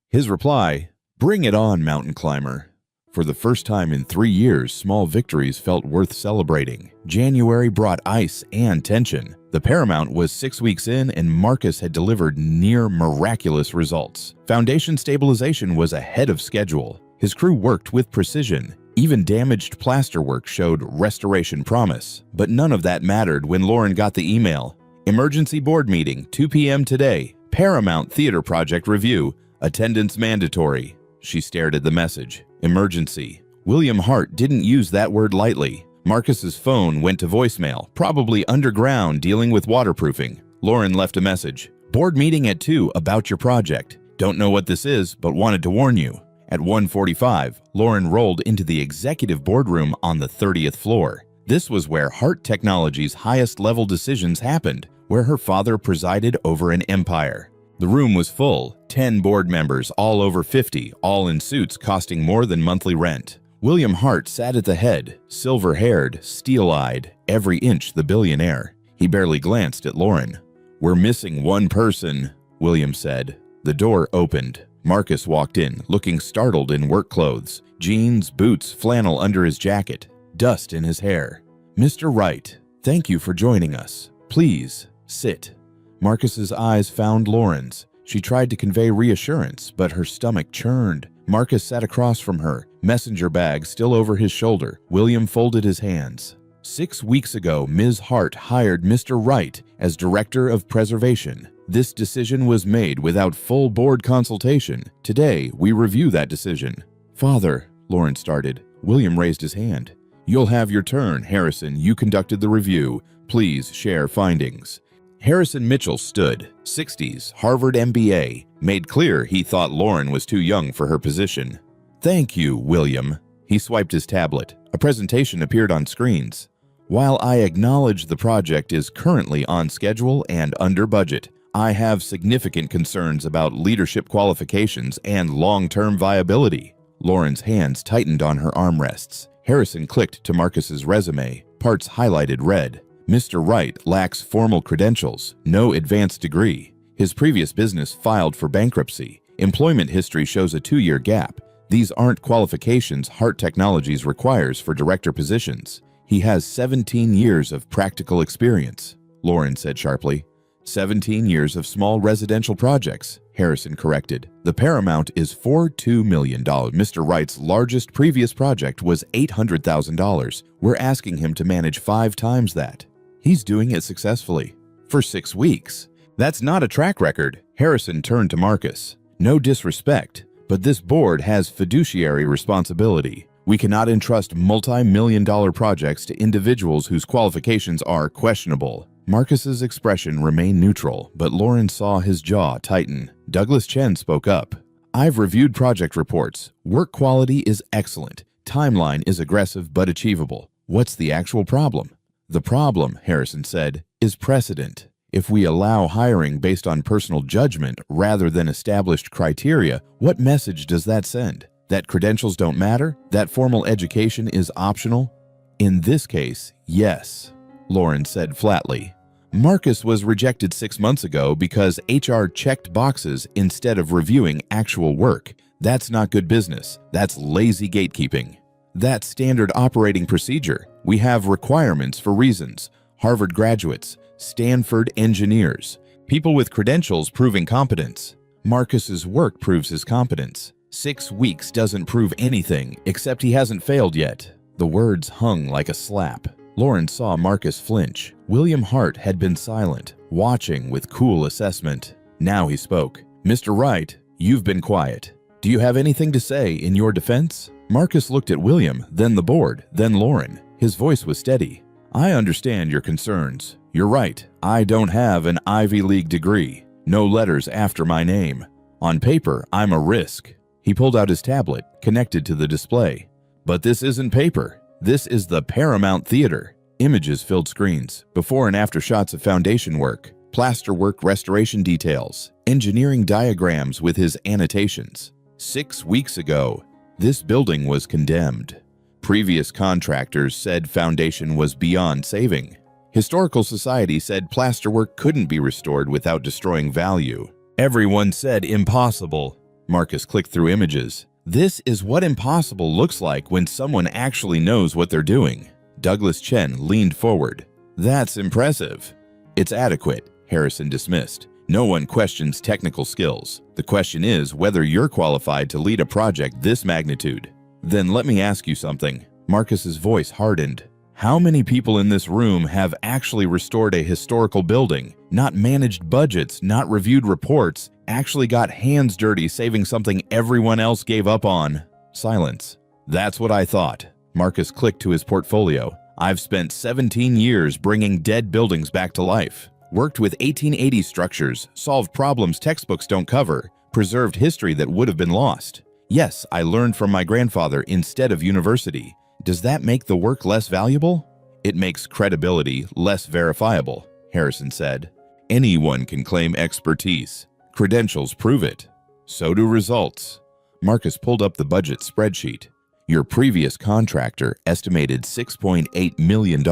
His reply, bring it on, mountain climber. For the first time in 3 years, small victories felt worth celebrating. January brought ice and tension. The Paramount was 6 weeks in and Marcus had delivered near miraculous results. Foundation stabilization was ahead of schedule. His crew worked with precision. Even damaged plasterwork showed restoration promise. But none of that mattered when Lauren got the email. Emergency board meeting, 2 p.m. today. Paramount Theater Project review. Attendance mandatory. She stared at the message. Emergency. William Hart didn't use that word lightly. Marcus's phone went to voicemail, probably underground dealing with waterproofing. Lauren left a message. Board meeting at 2 about your project. Don't know what this is, but wanted to warn you. At 1:45, Lauren rolled into the executive boardroom on the 30th floor. This was where Hart Technology's highest level decisions happened, where her father presided over an empire. The room was full, 10 board members, all over 50, all in suits costing more than monthly rent. William Hart sat at the head, silver-haired, steel-eyed, every inch the billionaire. He barely glanced at Lauren. We're missing one person, William said. The door opened. Marcus walked in, looking startled in work clothes, jeans, boots, flannel under his jacket, dust in his hair. Mr. Wright, thank you for joining us. Please, sit. Marcus's eyes found Lauren's. She tried to convey reassurance, but her stomach churned. Marcus sat across from her, messenger bag still over his shoulder. William folded his hands. 6 weeks ago, Ms. Hart hired Mr. Wright as Director of Preservation. This decision was made without full board consultation. Today, we review that decision. Father, Lauren started. William raised his hand. "You'll have your turn, Harrison. You conducted the review. Please share findings." Harrison Mitchell stood, 60s, Harvard MBA, made clear he thought Lauren was too young for her position. "Thank you, William." He swiped his tablet. A presentation appeared on screens. "While I acknowledge the project is currently on schedule and under budget, I have significant concerns about leadership qualifications and long-term viability." Lauren's hands tightened on her armrests. Harrison clicked to Marcus's resume, parts highlighted red. Mr. Wright lacks formal credentials, no advanced degree. His previous business filed for bankruptcy. Employment history shows a 2-year gap. These aren't qualifications Hart Technologies requires for director positions. He has 17 years of practical experience, Lauren said sharply. 17 years of small residential projects, Harrison corrected. The paramount is $42 million. Mr. Wright's largest previous project was $800,000. We're asking him to manage 5 times that. He's doing it successfully. For 6 weeks. That's not a track record. Harrison turned to Marcus. No disrespect, but this board has fiduciary responsibility. We cannot entrust multi-million-dollar projects to individuals whose qualifications are questionable. Marcus's expression remained neutral, but Lauren saw his jaw tighten. Douglas Chen spoke up. "I've reviewed project reports. Work quality is excellent. Timeline is aggressive but achievable. What's the actual problem?" "The problem," Harrison said, "is precedent. If we allow hiring based on personal judgment rather than established criteria, what message does that send? That credentials don't matter? That formal education is optional?" "In this case, yes," Lauren said flatly. "Marcus was rejected 6 months ago because HR checked boxes instead of reviewing actual work. That's not good business. That's lazy gatekeeping. That's standard operating procedure. We have requirements for reasons. Harvard graduates, Stanford engineers, people with credentials proving competence. Marcus's work proves his competence. 6 weeks doesn't prove anything, except he hasn't failed yet." The words hung like a slap. Lauren saw Marcus flinch. William Hart had been silent, watching with cool assessment. Now he spoke. "Mr. Wright, you've been quiet. Do you have anything to say in your defense?" Marcus looked at William, then the board, then Lauren. His voice was steady. "I understand your concerns. You're right. I don't have an Ivy League degree. No letters after my name. On paper, I'm a risk." He pulled out his tablet, connected to the display. "But this isn't paper. This is the Paramount Theater." Images filled screens, before and after shots of foundation work, plasterwork restoration details, engineering diagrams with his annotations. 6 weeks ago, this building was condemned. Previous contractors said foundation was beyond saving. Historical Society said plasterwork couldn't be restored without destroying value. Everyone said impossible. Marcus clicked through images. This is what impossible looks like when someone actually knows what they're doing. Douglas Chen leaned forward. "That's impressive." "It's adequate," Harrison dismissed. "No one questions technical skills. The question is whether you're qualified to lead a project this magnitude." "Then let me ask you something." Marcus's voice hardened. "How many people in this room have actually restored a historical building, not managed budgets, not reviewed reports, actually got hands dirty saving something everyone else gave up on?" Silence. "That's what I thought." Marcus clicked to his portfolio. "I've spent 17 years bringing dead buildings back to life. Worked with 1880s structures, solved problems textbooks don't cover, preserved history that would have been lost. Yes, I learned from my grandfather instead of university. Does that make the work less valuable?" "It makes credibility less verifiable," Harrison said. "Anyone can claim expertise. Credentials prove it. So do results." Marcus pulled up the budget spreadsheet. "Your previous contractor estimated $6.8 million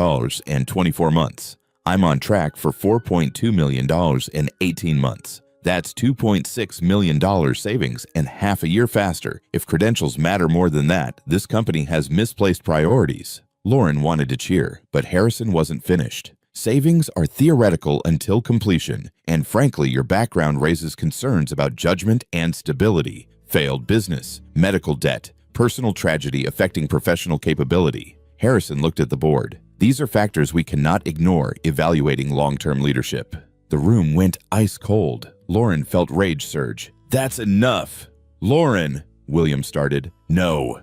in 24 months. I'm on track for $4.2 million in 18 months. That's $2.6 million savings and half a year faster. If credentials matter more than that, this company has misplaced priorities." Lauren wanted to cheer, but Harrison wasn't finished. "Savings are theoretical until completion, and frankly, your background raises concerns about judgment and stability. Failed business, medical debt, personal tragedy affecting professional capability." Harrison looked at the board. "These are factors we cannot ignore evaluating long-term leadership." The room went ice cold. Lauren felt rage surge. "That's enough!" "Lauren!" William started. "No."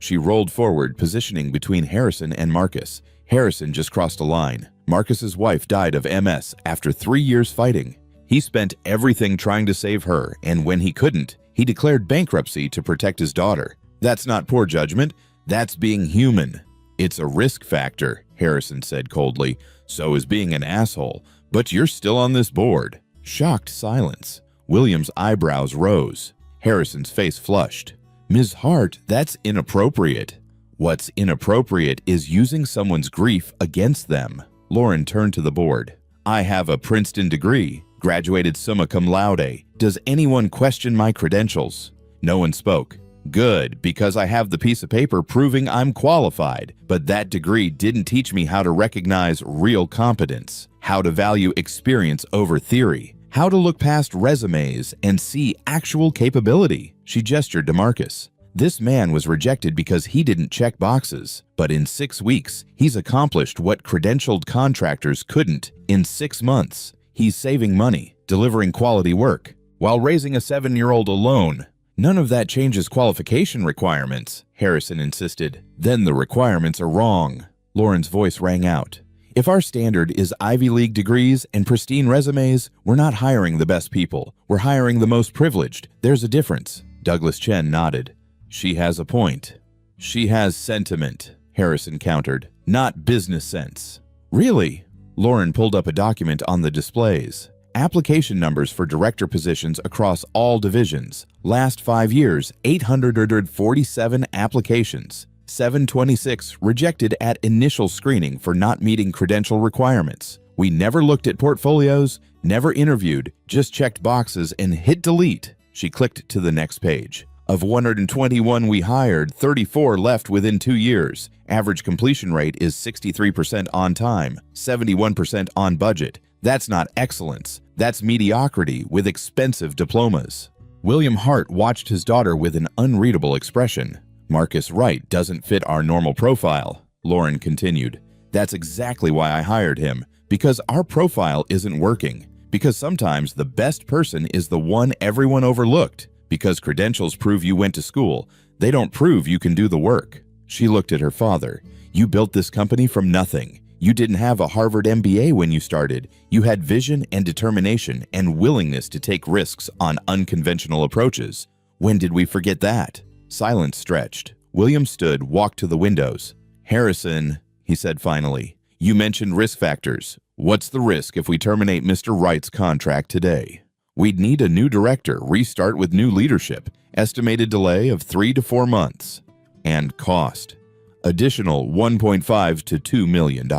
She rolled forward, positioning between Harrison and Marcus. Harrison just crossed a line. Marcus's wife died of MS after 3 years fighting. He spent everything trying to save her, and when he couldn't, he declared bankruptcy to protect his daughter. That's not poor judgment. That's being human. It's a risk factor, Harrison said coldly. So is being an asshole. But you're still on this board. Shocked silence. William's eyebrows rose. Harrison's face flushed. Ms. Hart, that's inappropriate. What's inappropriate is using someone's grief against them. Lauren turned to the board. I have a Princeton degree, graduated summa cum laude. Does anyone question my credentials? No one spoke. Good, because I have the piece of paper proving I'm qualified, but that degree didn't teach me how to recognize real competence, how to value experience over theory, how to look past resumes and see actual capability. She gestured to Marcus. This man was rejected because he didn't check boxes, but in 6 weeks, he's accomplished what credentialed contractors couldn't in 6 months. He's saving money, delivering quality work, while raising a 7-year-old alone. None of that changes qualification requirements, Harrison insisted. Then the requirements are wrong. Lauren's voice rang out. If our standard is Ivy League degrees and pristine resumes, we're not hiring the best people. We're hiring the most privileged. There's a difference. Douglas Chen nodded. She has a point. She has sentiment, Harrison countered, not business sense. Really? Lauren pulled up a document on the displays. Application numbers for director positions across all divisions. Last 5 years, 847 applications. 726 rejected at initial screening for not meeting credential requirements. We never looked at portfolios, never interviewed, just checked boxes and hit delete. She clicked to the next page. Of 121 we hired, 34 left within 2 years. Average completion rate is 63% on time, 71% on budget. That's not excellence. That's mediocrity with expensive diplomas. William Hart watched his daughter with an unreadable expression. Marcus Wright doesn't fit our normal profile, Lauren continued. That's exactly why I hired him, because our profile isn't working. Because sometimes the best person is the one everyone overlooked. Because credentials prove you went to school, they don't prove you can do the work. She looked at her father. You built this company from nothing. You didn't have a Harvard MBA when you started. You had vision and determination and willingness to take risks on unconventional approaches. When did we forget that? Silence stretched. William stood, walked to the windows. Harrison, he said finally, you mentioned risk factors. What's the risk if we terminate Mr. Wright's contract today? We'd need a new director, restart with new leadership, estimated delay of 3 to 4 months. And cost. Additional $1.5 to $2 million.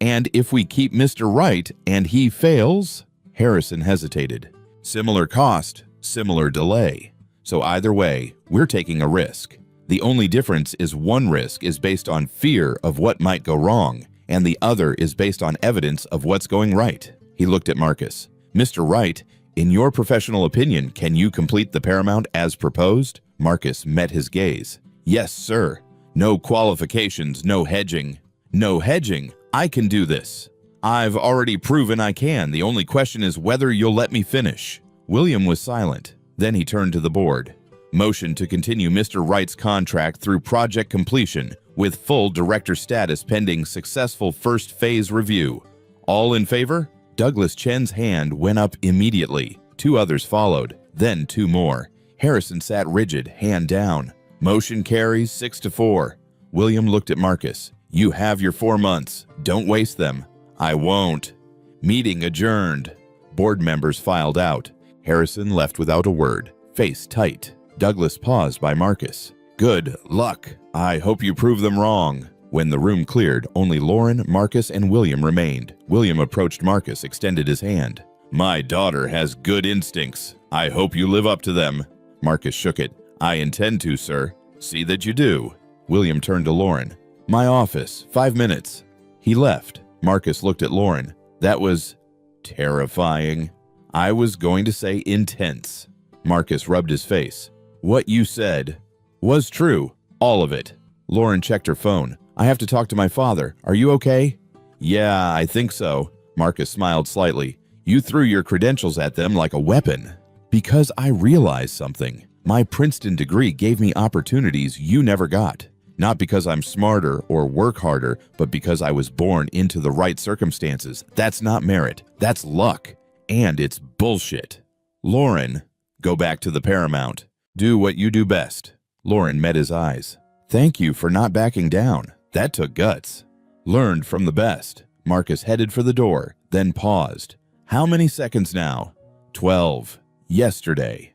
And if we keep Mr. Wright and he fails? Harrison hesitated. Similar cost, similar delay. So either way, we're taking a risk. The only difference is one risk is based on fear of what might go wrong, and the other is based on evidence of what's going right. He looked at Marcus. Mr. Wright, in your professional opinion, can you complete the Paramount as proposed? Marcus met his gaze. Yes, sir. No qualifications, no hedging. No hedging? I can do this. I've already proven I can. The only question is whether you'll let me finish. William was silent. Then he turned to the board. Motion to continue Mr. Wright's contract through project completion with full director status pending successful first phase review. All in favor? Douglas Chen's hand went up immediately. 2 others followed, then 2 more. Harrison sat rigid, hand down. Motion carries 6-4. William looked at Marcus. You have your 4 months. Don't waste them. I won't. Meeting adjourned. Board members filed out. Harrison left without a word, face tight. Douglas paused by Marcus. Good luck. I hope you prove them wrong. When the room cleared, only Lauren, Marcus, and William remained. William approached Marcus, extended his hand. My daughter has good instincts. I hope you live up to them. Marcus shook it. I intend to, sir. See that you do. William turned to Lauren. My office, 5 minutes. He left. Marcus looked at Lauren. That was terrifying. I was going to say intense. Marcus rubbed his face. What you said was true. All of it. Lauren checked her phone. I have to talk to my father. Are you okay? Yeah, I think so. Marcus smiled slightly. You threw your credentials at them like a weapon. Because I realized something. My Princeton degree gave me opportunities you never got. Not because I'm smarter or work harder, but because I was born into the right circumstances. That's not merit. That's luck. And it's bullshit. Lauren, go back to the Paramount. Do what you do best. Lauren met his eyes. Thank you for not backing down. That took guts. Learned from the best. Marcus headed for the door, then paused. How many seconds now? 12. Yesterday.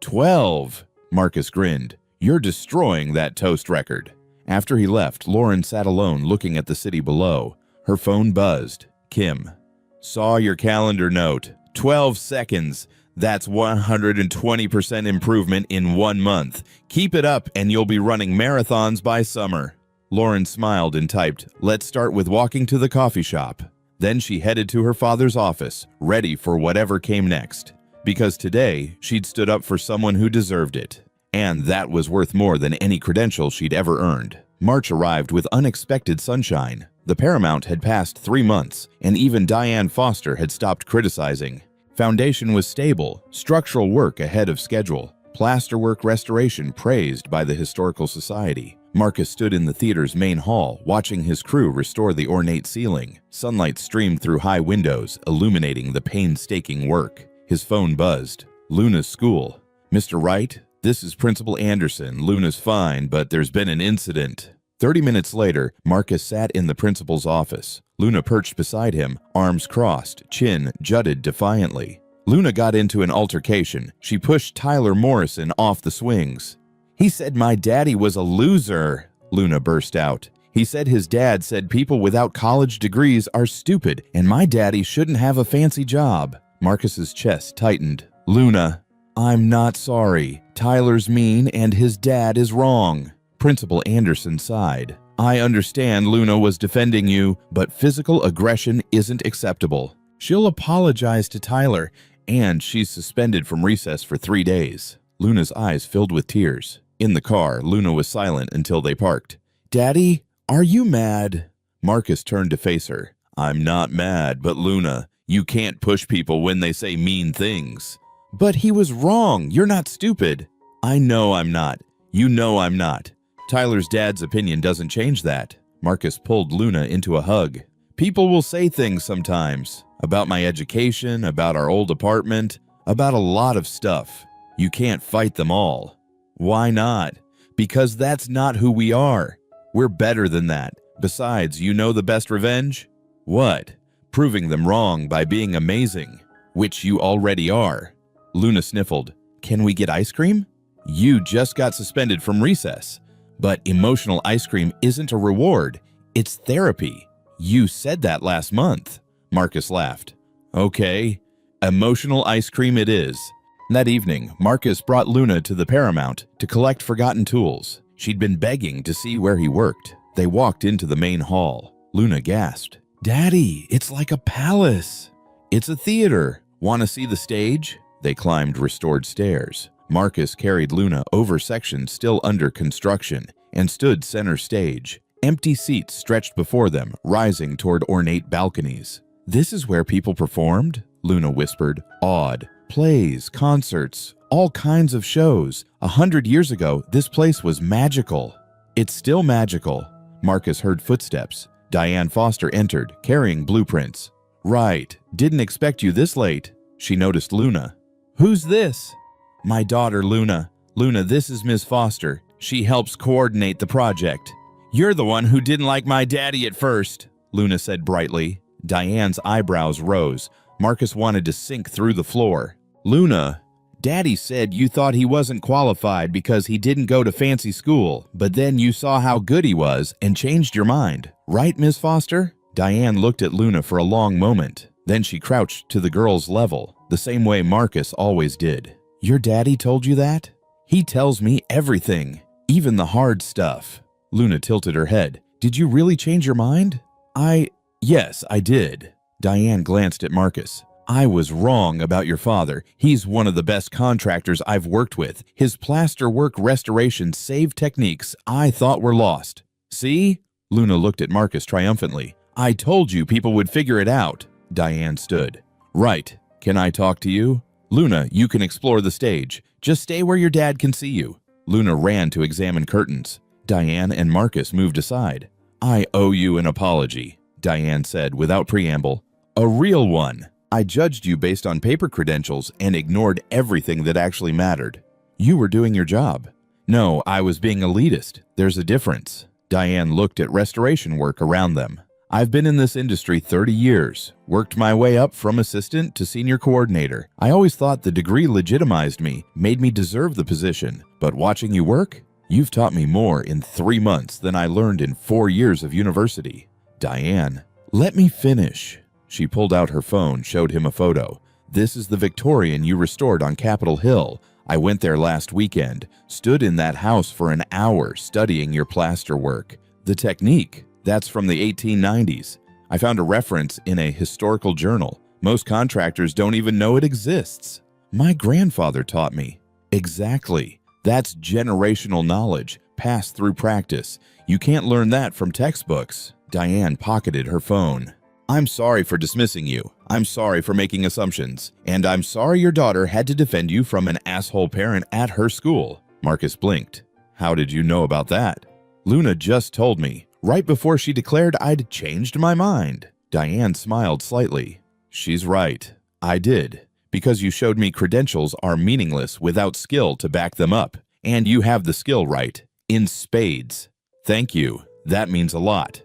12. Marcus grinned. You're destroying that toast record. After he left, Lauren sat alone looking at the city below. Her phone buzzed. Kim. Saw your calendar note. 12 seconds. That's 120% improvement in 1 month. Keep it up and you'll be running marathons by summer. Lauren smiled and typed, let's start with walking to the coffee shop. Then she headed to her father's office, ready for whatever came next. Because today, she'd stood up for someone who deserved it. And that was worth more than any credential she'd ever earned. March arrived with unexpected sunshine. The Paramount had passed 3 months, and even Diane Foster had stopped criticizing. Foundation was stable, structural work ahead of schedule, plasterwork restoration praised by the Historical Society. Marcus stood in the theater's main hall, watching his crew restore the ornate ceiling. Sunlight streamed through high windows, illuminating the painstaking work. His phone buzzed. Luna's school. Mr. Wright? This is Principal Anderson. Luna's fine, but there's been an incident. 30 minutes later, Marcus sat in the principal's office. Luna perched beside him, arms crossed, chin jutted defiantly. Luna got into an altercation. She pushed Tyler Morrison off the swings. He said my daddy was a loser, Luna burst out. He said his dad said people without college degrees are stupid, and my daddy shouldn't have a fancy job. Marcus's chest tightened. Luna, I'm not sorry. Tyler's mean and his dad is wrong. Principal Anderson sighed. I understand Luna was defending you, but physical aggression isn't acceptable. She'll apologize to Tyler, and she's suspended from recess for 3 days. Luna's eyes filled with tears. In the car, Luna was silent until they parked. Daddy, are you mad? Marcus turned to face her. I'm not mad, but Luna, you can't push people when they say mean things. But he was wrong. You're not stupid. I know I'm not. You know I'm not. Tyler's dad's opinion doesn't change that. Marcus pulled Luna into a hug. People will say things sometimes. About my education, about our old apartment, about a lot of stuff. You can't fight them all. Why not? Because that's not who we are. We're better than that. Besides, you know the best revenge? What? Proving them wrong by being amazing, which you already are. Luna sniffled. Can we get ice cream? You just got suspended from recess. But emotional ice cream isn't a reward. It's therapy. You said that last month. Marcus laughed. Okay, emotional ice cream it is. That evening, Marcus brought Luna to the Paramount to collect forgotten tools. She'd been begging to see where he worked. They walked into the main hall. Luna gasped. Daddy, it's like a palace. It's a theater. Want to see the stage? They climbed restored stairs. Marcus carried Luna over sections still under construction and stood center stage. Empty seats stretched before them, rising toward ornate balconies. This is where people performed? Luna whispered, awed. Plays, concerts, all kinds of shows. 100 years ago, this place was magical. It's still magical. Marcus heard footsteps. Diane Foster entered, carrying blueprints. Right, didn't expect you this late. She noticed Luna. Who's this? My daughter, Luna. Luna, this is Ms. Foster. She helps coordinate the project. You're the one who didn't like my daddy at first, Luna said brightly. Diane's eyebrows rose. Marcus wanted to sink through the floor. Luna, Daddy said you thought he wasn't qualified because he didn't go to fancy school, but then you saw how good he was and changed your mind. Right, Ms. Foster? Diane looked at Luna for a long moment. Then she crouched to the girl's level, the same way Marcus always did. Your daddy told you that? He tells me everything, even the hard stuff. Luna tilted her head. Did you really change your mind? Yes, I did. Diane glanced at Marcus. I was wrong about your father. He's one of the best contractors I've worked with. His plasterwork restoration saved techniques I thought were lost. See? Luna looked at Marcus triumphantly. I told you people would figure it out. Diane stood. Right. Can I talk to you? Luna, you can explore the stage. Just stay where your dad can see you. Luna ran to examine curtains. Diane and Marcus moved aside. "I owe you an apology," Diane said without preamble. "A real one. I judged you based on paper credentials and ignored everything that actually mattered. You were doing your job." "No, I was being elitist. There's a difference." Diane looked at restoration work around them. "I've been in this industry 30 years, worked my way up from assistant to senior coordinator. I always thought the degree legitimized me, made me deserve the position. But watching you work, you've taught me more in 3 months than I learned in 4 years of university." "Diane, let me finish." She pulled out her phone, showed him a photo. "This is the Victorian you restored on Capitol Hill. I went there last weekend, stood in that house for an hour studying your plaster work. The technique, that's from the 1890s. I found a reference in a historical journal. Most contractors don't even know it exists. My grandfather taught me." "Exactly. That's generational knowledge, passed through practice. You can't learn that from textbooks." Diane pocketed her phone. "I'm sorry for dismissing you. I'm sorry for making assumptions. And I'm sorry your daughter had to defend you from an asshole parent at her school." Marcus blinked. "How did you know about that?" "Luna just told me, right before she declared I'd changed my mind." Diane smiled slightly. "She's right. I did. Because you showed me credentials are meaningless without skill to back them up. And you have the skill right. In spades. Thank you. That means a lot.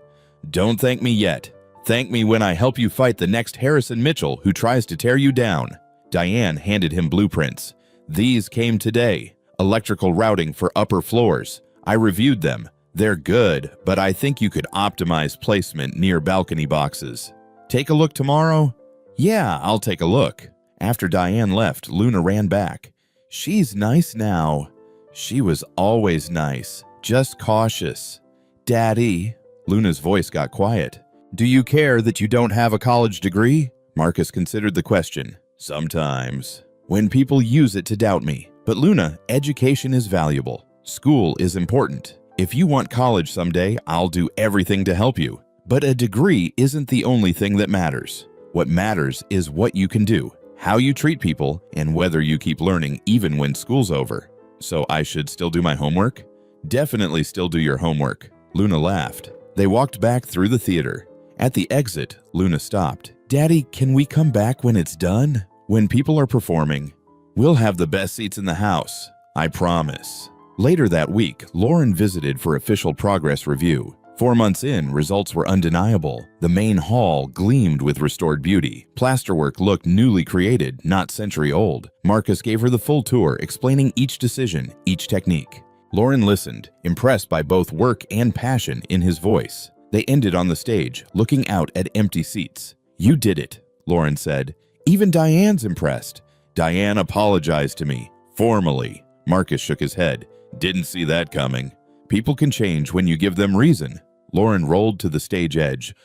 Don't thank me yet. Thank me when I help you fight the next Harrison Mitchell who tries to tear you down." Diane handed him blueprints. "These came today. Electrical routing for upper floors. I reviewed them. They're good, but I think you could optimize placement near balcony boxes. Take a look tomorrow?" "Yeah, I'll take a look." After Diane left, Luna ran back. "She's nice now." "She was always nice, just cautious." "Daddy," Luna's voice got quiet. "Do you care that you don't have a college degree?" Marcus considered the question. "Sometimes. When people use it to doubt me. But Luna, education is valuable. School is important. If you want college someday, I'll do everything to help you. But a degree isn't the only thing that matters. What matters is what you can do, how you treat people, and whether you keep learning even when school's over." "So I should still do my homework?" "Definitely still do your homework." Luna laughed. They walked back through the theater. At the exit, Luna stopped. "Daddy, can we come back when it's done? When people are performing? We'll have the best seats in the house. I promise." Later that week, Lauren visited for official progress review. 4 months in, results were undeniable. The main hall gleamed with restored beauty. Plasterwork looked newly created, not century-old. Marcus gave her the full tour, explaining each decision, each technique. Lauren listened, impressed by both work and passion in his voice. They ended on the stage, looking out at empty seats. "You did it," Lauren said. "Even Diane's impressed." "Diane apologized to me, formally." Marcus shook his head. "Didn't see that coming." "People can change when you give them reason." Lauren rolled to the stage edge,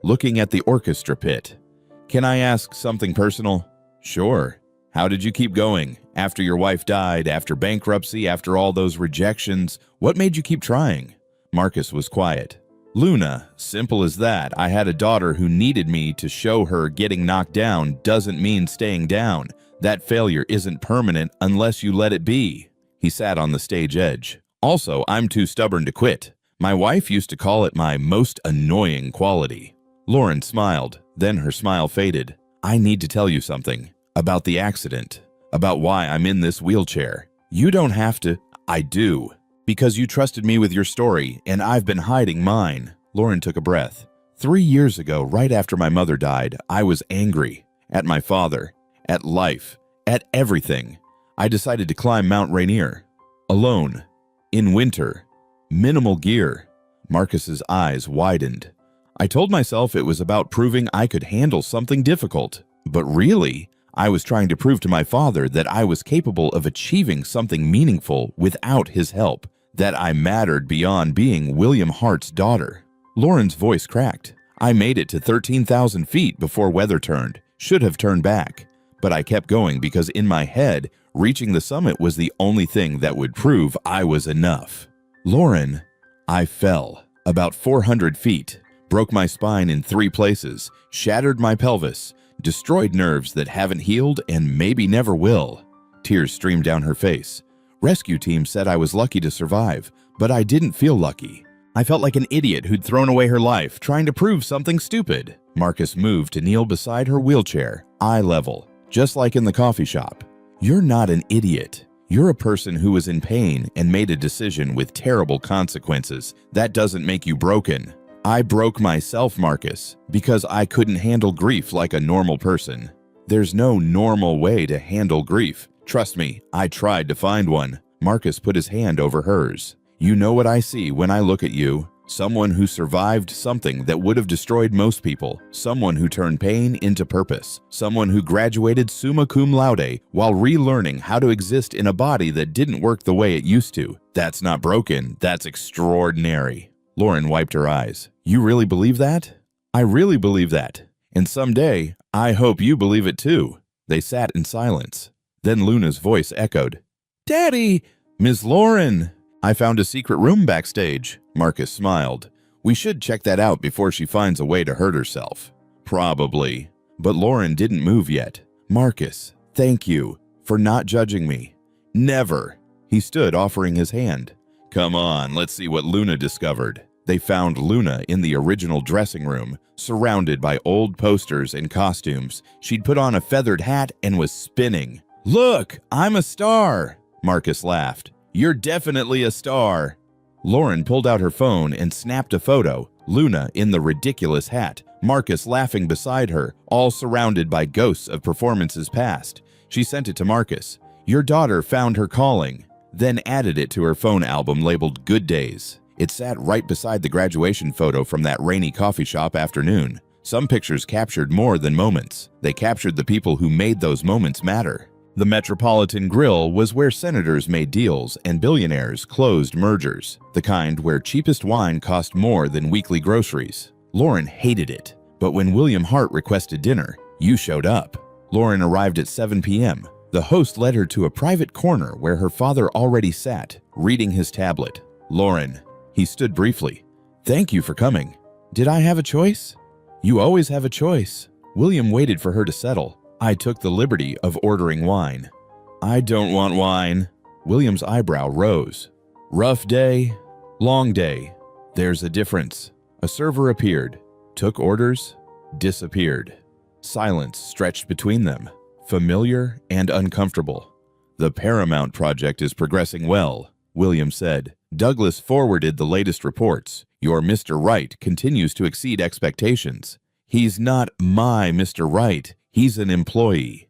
looking at the orchestra pit. "Can I ask something personal?" "Sure. How did you keep going? After your wife died, after bankruptcy, after all those rejections, what made you keep trying?" Marcus was quiet. "Luna, simple as that. I had a daughter who needed me to show her getting knocked down doesn't mean staying down. That failure isn't permanent unless you let it be." He sat on the stage edge. "Also, I'm too stubborn to quit. My wife used to call it my most annoying quality." Lauren smiled, then her smile faded. "I need to tell you something. About the accident. About why I'm in this wheelchair. You don't have to." "I do. Because you trusted me with your story, and I've been hiding mine." Lauren took a breath. 3 years ago, right after my mother died, I was angry. At my father. At life. At everything. I decided to climb Mount Rainier. Alone. In winter. Minimal gear. Marcus's eyes widened. "I told myself it was about proving I could handle something difficult. But really, I was trying to prove to my father that I was capable of achieving something meaningful without his help. That I mattered beyond being William Hart's daughter." Lauren's voice cracked. "I made it to 13,000 feet before weather turned. Should have turned back. But I kept going because in my head, reaching the summit was the only thing that would prove I was enough." "Lauren, I fell. About 400 feet. Broke my spine in 3 places. Shattered my pelvis. Destroyed nerves that haven't healed and maybe never will." Tears streamed down her face. "Rescue team said I was lucky to survive. But I didn't feel lucky. I felt like an idiot who'd thrown away her life trying to prove something stupid. Marcus moved to kneel beside her wheelchair, eye level, just like in the coffee shop. You're not an idiot. You're a person who was in pain and made a decision with terrible consequences. That doesn't make you broken. I broke myself, Marcus, because I couldn't handle grief like a normal person. There's no normal way to handle grief. Trust me, I tried to find one. Marcus put his hand over hers. You know what I see when I look at you? Someone who survived something that would have destroyed most people. Someone who turned pain into purpose. Someone who graduated summa cum laude while relearning how to exist in a body that didn't work the way it used to. That's not broken, that's extraordinary. Lauren wiped her eyes. You really believe that? I really believe that. And someday, I hope you believe it too. They sat in silence. Then Luna's voice echoed. Daddy! Miss Lauren! I found a secret room backstage. Marcus smiled. We should check that out before she finds a way to hurt herself. Probably. But Lauren didn't move yet. Marcus, thank you for not judging me. Never. He stood, offering his hand. Come on, let's see what Luna discovered. They found Luna in the original dressing room, surrounded by old posters and costumes. She'd put on a feathered hat and was spinning. Look, I'm a star, Marcus laughed. You're definitely a star. Lauren pulled out her phone and snapped a photo, Luna in the ridiculous hat, Marcus laughing beside her, all surrounded by ghosts of performances past. She sent it to Marcus. Your daughter found her calling, then added it to her phone album labeled Good Days. It sat right beside the graduation photo from that rainy coffee shop afternoon. Some pictures captured more than moments. They captured the people who made those moments matter. The Metropolitan Grill was where senators made deals and billionaires closed mergers, the kind where cheapest wine cost more than weekly groceries. Lauren hated it, but when William Hart requested dinner, you showed up. Lauren arrived at 7 p.m. The host led her to a private corner where her father already sat, reading his tablet. Lauren. He stood briefly. Thank you for coming. Did I have a choice? You always have a choice. William waited for her to settle. I took the liberty of ordering wine. I don't want wine. William's eyebrow rose. Rough day, long day. There's a difference. A server appeared, took orders, disappeared. Silence stretched between them, familiar and uncomfortable. The Paramount project is progressing well, William said. Douglas forwarded the latest reports. Your Mr. Right continues to exceed expectations. He's not my Mr. Right. He's an employee.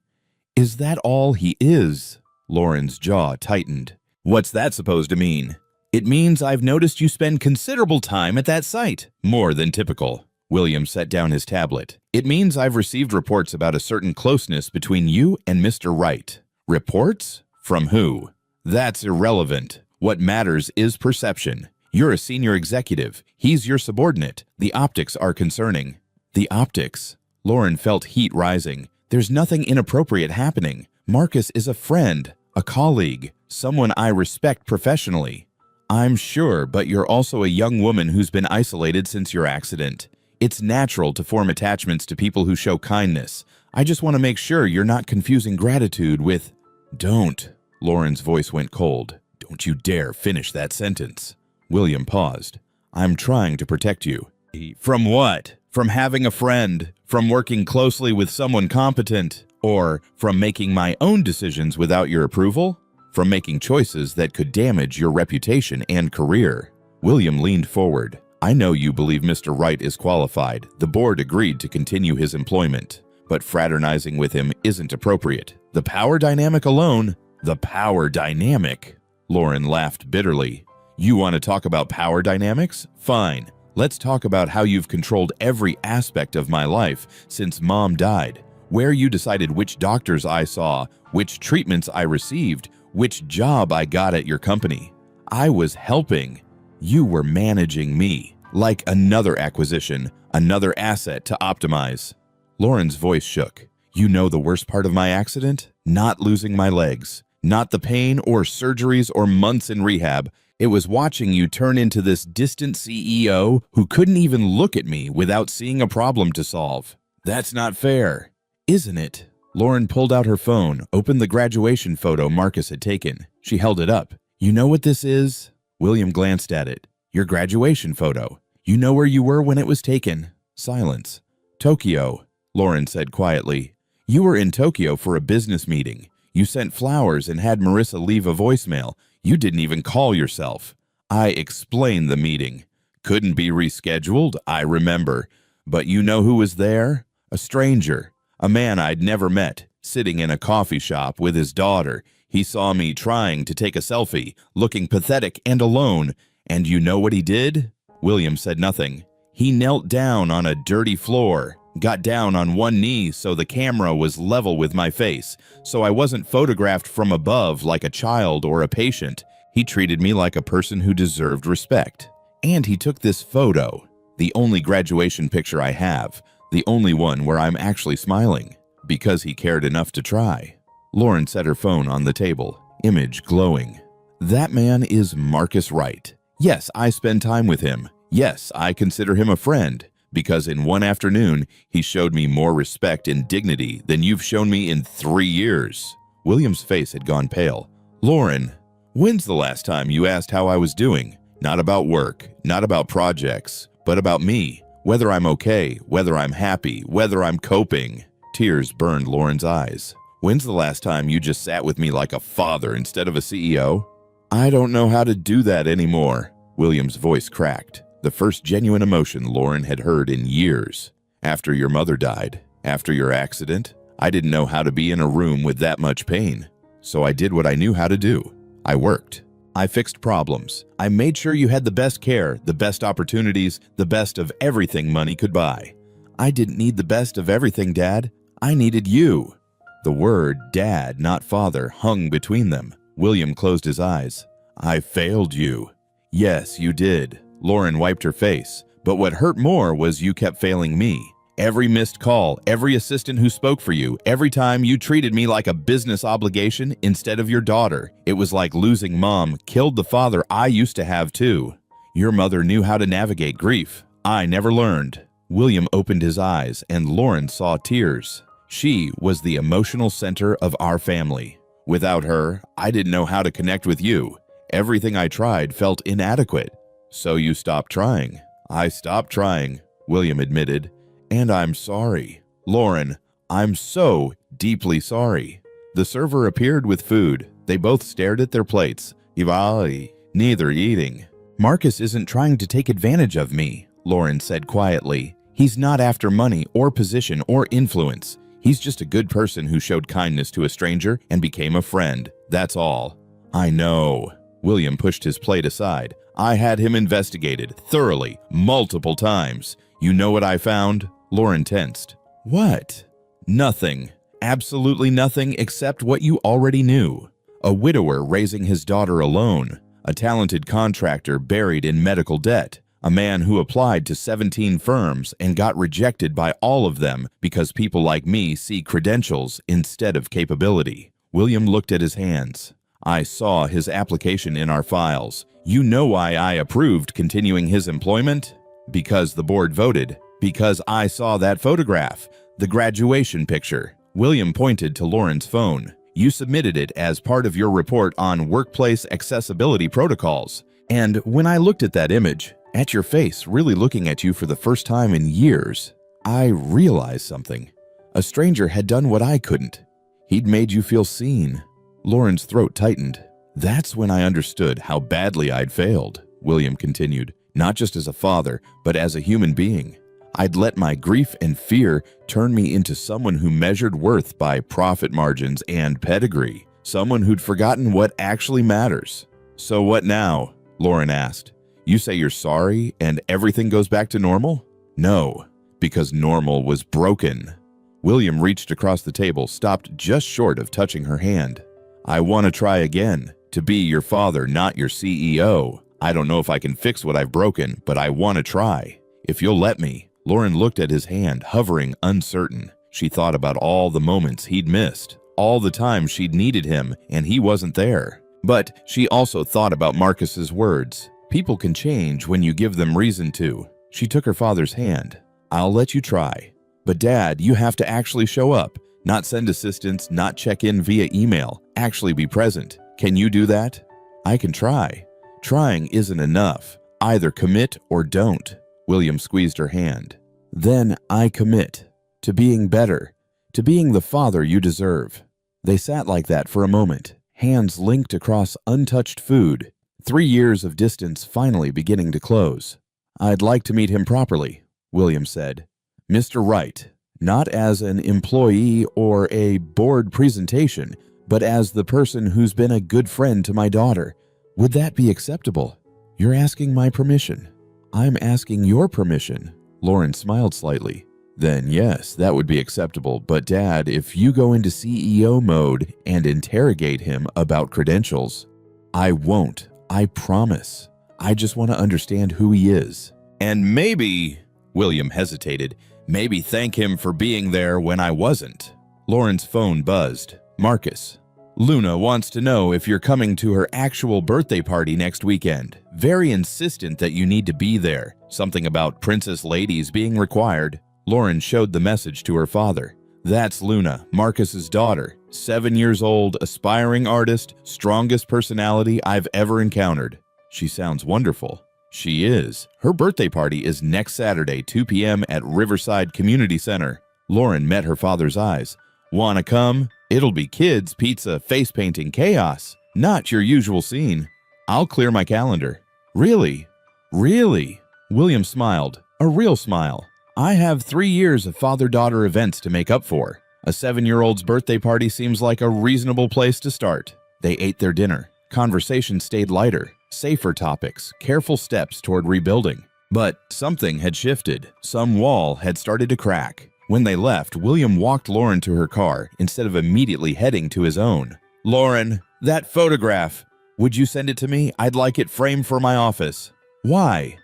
Is that all he is? Lauren's jaw tightened. What's that supposed to mean? It means I've noticed you spend considerable time at that site. More than typical. William set down his tablet. It means I've received reports about a certain closeness between you and Mr. Right. Reports? From who? That's irrelevant. What matters is perception. You're a senior executive. He's your subordinate. The optics are concerning. The optics? Lauren felt heat rising. There's nothing inappropriate happening. Marcus is a friend, a colleague, someone I respect professionally. I'm sure, but you're also a young woman who's been isolated since your accident. It's natural to form attachments to people who show kindness. I just want to make sure you're not confusing gratitude with... Don't. Lauren's voice went cold. Don't you dare finish that sentence. William paused. I'm trying to protect you. From what? From having a friend, from working closely with someone competent, or from making my own decisions without your approval? From making choices that could damage your reputation and career? William leaned forward. I know you believe Mr. Wright is qualified. The board agreed to continue his employment, but fraternizing with him isn't appropriate. The power dynamic alone? The power dynamic? Lauren laughed bitterly. You want to talk about power dynamics? Fine. Let's talk about how you've controlled every aspect of my life since Mom died, where you decided which doctors I saw, which treatments I received, which job I got at your company. I was helping. You were managing me, like another acquisition, another asset to optimize. Lauren's voice shook. You know the worst part of my accident? Not losing my legs. Not the pain or surgeries or months in rehab. It was watching you turn into this distant CEO who couldn't even look at me without seeing a problem to solve. That's not fair, isn't it? Lauren pulled out her phone, opened the graduation photo Marcus had taken. She held it up. You know what this is? William glanced at it. Your graduation photo. You know where you were when it was taken. Silence. Tokyo, Lauren said quietly. You were in Tokyo for a business meeting. You sent flowers and had Marissa leave a voicemail. You didn't even call yourself. I explained the meeting. Couldn't be rescheduled, I remember. But you know who was there? A stranger. A man I'd never met, sitting in a coffee shop with his daughter. He saw me trying to take a selfie, looking pathetic and alone. And you know what he did? William said nothing. He knelt down on a dirty floor, got down on one knee so the camera was level with my face, so I wasn't photographed from above like a child or a patient. He treated me like a person who deserved respect. And he took this photo, the only graduation picture I have, the only one where I'm actually smiling, because he cared enough to try. Lauren set her phone on the table, image glowing. That man is Marcus Wright. Yes, I spend time with him. Yes, I consider him a friend, because in one afternoon, he showed me more respect and dignity than you've shown me in 3 years. William's face had gone pale. Lauren, when's the last time you asked how I was doing? Not about work, not about projects, but about me. Whether I'm okay, whether I'm happy, whether I'm coping. Tears burned Lauren's eyes. When's the last time you just sat with me like a father instead of a CEO? I don't know how to do that anymore. William's voice cracked. The first genuine emotion Lauren had heard in years. After your mother died, after your accident, I didn't know how to be in a room with that much pain. So I did what I knew how to do. I worked. I fixed problems. I made sure you had the best care, the best opportunities, the best of everything money could buy. I didn't need the best of everything, Dad. I needed you. The word dad, not father, hung between them. William closed his eyes. I failed you. Yes, you did. Lauren wiped her face. But what hurt more was you kept failing me. Every missed call, every assistant who spoke for you, every time you treated me like a business obligation instead of your daughter. It was like losing Mom killed the father I used to have too. Your mother knew how to navigate grief. I never learned. William opened his eyes and Lauren saw tears. She was the emotional center of our family. Without her, I didn't know how to connect with you. Everything I tried felt inadequate. So you stopped trying. I stopped trying, William admitted. And I'm sorry. Lauren, I'm so deeply sorry. The server appeared with food. They both stared at their plates. Ivali, neither eating. Marcus isn't trying to take advantage of me, Lauren said quietly. He's not after money or position or influence. He's just a good person who showed kindness to a stranger and became a friend. That's all. I know. William pushed his plate aside. I had him investigated thoroughly, multiple times. You know what I found? Lauren tensed. What? Nothing. Absolutely nothing except what you already knew. A widower raising his daughter alone. A talented contractor buried in medical debt. A man who applied to 17 firms and got rejected by all of them because people like me see credentials instead of capability. William looked at his hands. I saw his application in our files. You know why I approved continuing his employment? Because the board voted. Because I saw that photograph, the graduation picture. William pointed to Lauren's phone. You submitted it as part of your report on workplace accessibility protocols. And when I looked at that image, at your face really looking at you for the first time in years, I realized something. A stranger had done what I couldn't. He'd made you feel seen. Lauren's throat tightened. That's when I understood how badly I'd failed, William continued. Not just as a father, but as a human being. I'd let my grief and fear turn me into someone who measured worth by profit margins and pedigree. Someone who'd forgotten what actually matters. So what now? Lauren asked. You say you're sorry and everything goes back to normal? No, because normal was broken. William reached across the table, stopped just short of touching her hand. I want to try again, to be your father, not your CEO. I don't know if I can fix what I've broken, but I want to try. If you'll let me. Lauren looked at his hand, hovering, uncertain. She thought about all the moments he'd missed, all the times she'd needed him and he wasn't there. But she also thought about Marcus's words. People can change when you give them reason to. She took her father's hand. I'll let you try. But Dad, you have to actually show up. Not send assistance, not check in via email. Actually be present. Can you do that? I can try. Trying isn't enough. Either commit or don't. William squeezed her hand. Then I commit. To being better. To being the father you deserve. They sat like that for a moment, hands linked across untouched food. 3 years of distance finally beginning to close. I'd like to meet him properly, William said. Mr. Wright, not as an employee or a board presentation, but as the person who's been a good friend to my daughter. Would that be acceptable? You're asking my permission. I'm asking your permission. Lauren smiled slightly. Then yes, that would be acceptable. But Dad, if you go into CEO mode and interrogate him about credentials, I won't. I promise. I just want to understand who he is. And maybe, William hesitated, maybe thank him for being there when I wasn't. Lauren's phone buzzed. Marcus. Luna wants to know if you're coming to her actual birthday party next weekend. Very insistent that you need to be there. Something about princess ladies being required. Lauren showed the message to her father. That's Luna, Marcus's daughter. 7 years old, aspiring artist, strongest personality I've ever encountered. She sounds wonderful. She is. Her birthday party is next Saturday, 2 p.m. at Riverside Community Center. Lauren met her father's eyes. Wanna come? It'll be kids, pizza, face painting, chaos. Not your usual scene. I'll clear my calendar. Really? Really? William smiled. A real smile. I have 3 years of father-daughter events to make up for. A 7-year-old's birthday party seems like a reasonable place to start. They ate their dinner. Conversation stayed lighter. Safer topics, careful steps toward rebuilding. But something had shifted. Some wall had started to crack. When they left, William walked Lauren to her car instead of immediately heading to his own. Lauren, that photograph. Would you send it to me? I'd like it framed for my office. Why?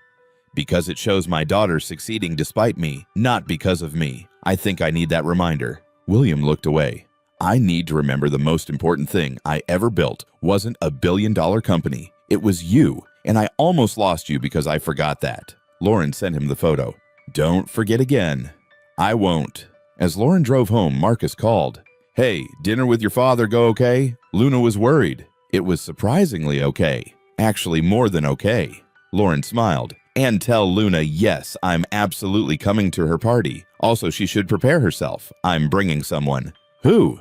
Because it shows my daughter succeeding despite me, not because of me. I think I need that reminder. William looked away. I need to remember the most important thing I ever built wasn't a billion-dollar company. It was you, and I almost lost you because I forgot that. Lauren sent him the photo. Don't forget again. I won't. As Lauren drove home, Marcus called. Hey, dinner with your father go okay? Luna was worried. It was surprisingly okay. Actually, more than okay. Lauren smiled. And tell Luna, yes, I'm absolutely coming to her party. Also, she should prepare herself. I'm bringing someone. Who?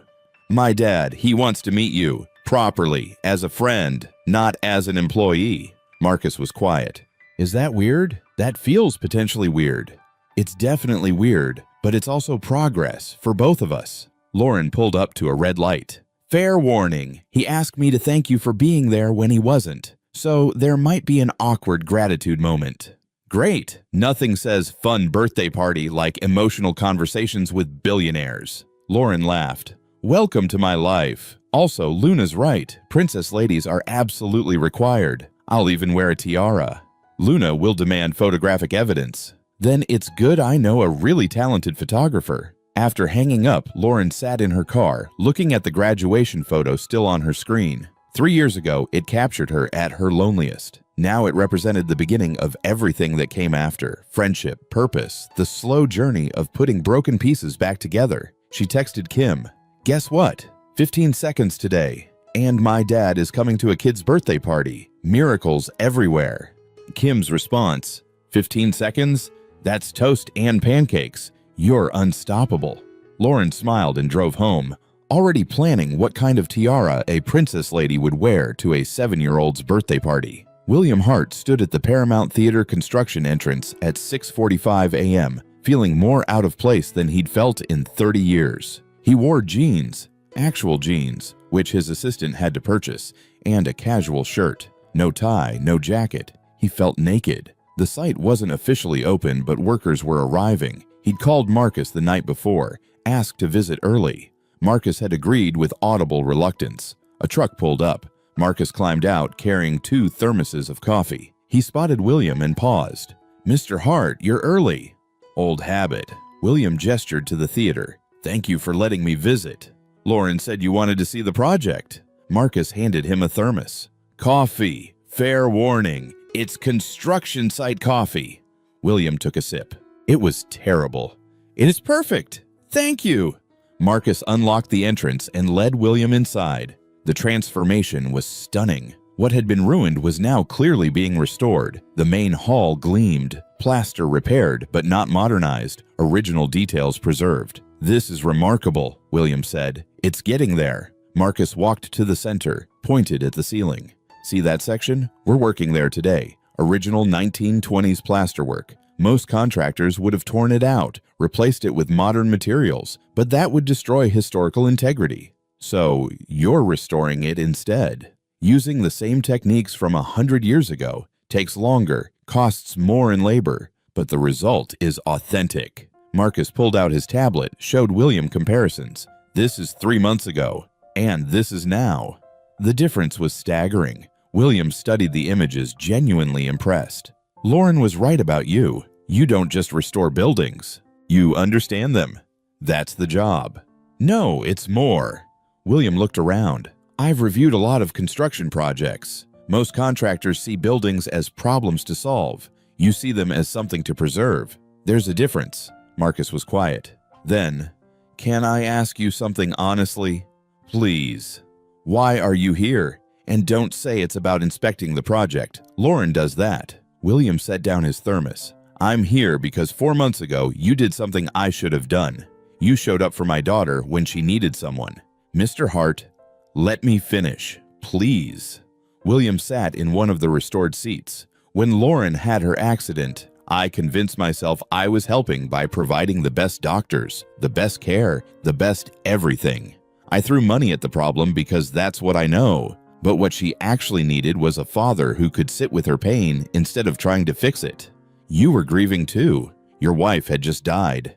My dad. He wants to meet you. Properly. As a friend. Not as an employee. Marcus was quiet. Is that weird? That feels potentially weird. It's definitely weird, but it's also progress for both of us. Lauren pulled up to a red light. Fair warning. He asked me to thank you for being there when he wasn't. So there might be an awkward gratitude moment. Great. Nothing says fun birthday party like emotional conversations with billionaires. Lauren laughed. Welcome to my life. Also, Luna's right. Princess ladies are absolutely required. I'll even wear a tiara. Luna will demand photographic evidence. Then it's good I know a really talented photographer. After hanging up, Lauren sat in her car, looking at the graduation photo still on her screen. 3 years ago, it captured her at her loneliest. Now it represented the beginning of everything that came after. Friendship, purpose, the slow journey of putting broken pieces back together. She texted Kim, guess what? 15 seconds today. And my dad is coming to a kid's birthday party. Miracles everywhere. Kim's response, 15 seconds? That's toast and pancakes. You're unstoppable. Lauren smiled and drove home, already planning what kind of tiara a princess lady would wear to a 7-year-old's birthday party. William Hart stood at the Paramount Theater construction entrance at 6:45 a.m., feeling more out of place than he'd felt in 30 years. He wore jeans, actual jeans, which his assistant had to purchase, and a casual shirt. No tie, no jacket. He felt naked. The site wasn't officially open, but workers were arriving. He'd called Marcus the night before, asked to visit early. Marcus had agreed with audible reluctance. A truck pulled up. Marcus climbed out, carrying 2 thermoses of coffee. He spotted William and paused. Mr. Hart, you're early. Old habit. William gestured to the theater. Thank you for letting me visit. Lauren said you wanted to see the project. Marcus handed him a thermos. Coffee. Fair warning. It's construction site coffee. William took a sip. It was terrible. It is perfect. Thank you. Marcus unlocked the entrance and led William inside. The transformation was stunning. What had been ruined was now clearly being restored. The main hall gleamed, plaster repaired but not modernized, original details preserved. "This is remarkable," William said. "It's getting there." Marcus walked to the center, pointed at the ceiling. "See that section? We're working there today. Original 1920s plasterwork. Most contractors would have torn it out, replaced it with modern materials, but that would destroy historical integrity. So you're restoring it instead. Using the same techniques from 100 years ago takes longer, costs more in labor, but the result is authentic." Marcus pulled out his tablet, showed William comparisons. "This is 3 months ago, and this is now." The difference was staggering. William studied the images, genuinely impressed. "Lauren was right about you. You don't just restore buildings. You understand them. That's the job." "No, it's more." William looked around. "I've reviewed a lot of construction projects. Most contractors see buildings as problems to solve. You see them as something to preserve. There's a difference." Marcus was quiet. Then, "Can I ask you something honestly? Please. Why are you here? And don't say it's about inspecting the project. Lauren does that." William set down his thermos. "I'm here because 4 months ago you did something I should have done. You showed up for my daughter when she needed someone. Mr. Hart, let me finish, please." William sat in one of the restored seats. "When Lauren had her accident, I convinced myself I was helping by providing the best doctors, the best care, the best everything. I threw money at the problem because that's what I know. But what she actually needed was a father who could sit with her pain instead of trying to fix it. You were grieving too. Your wife had just died.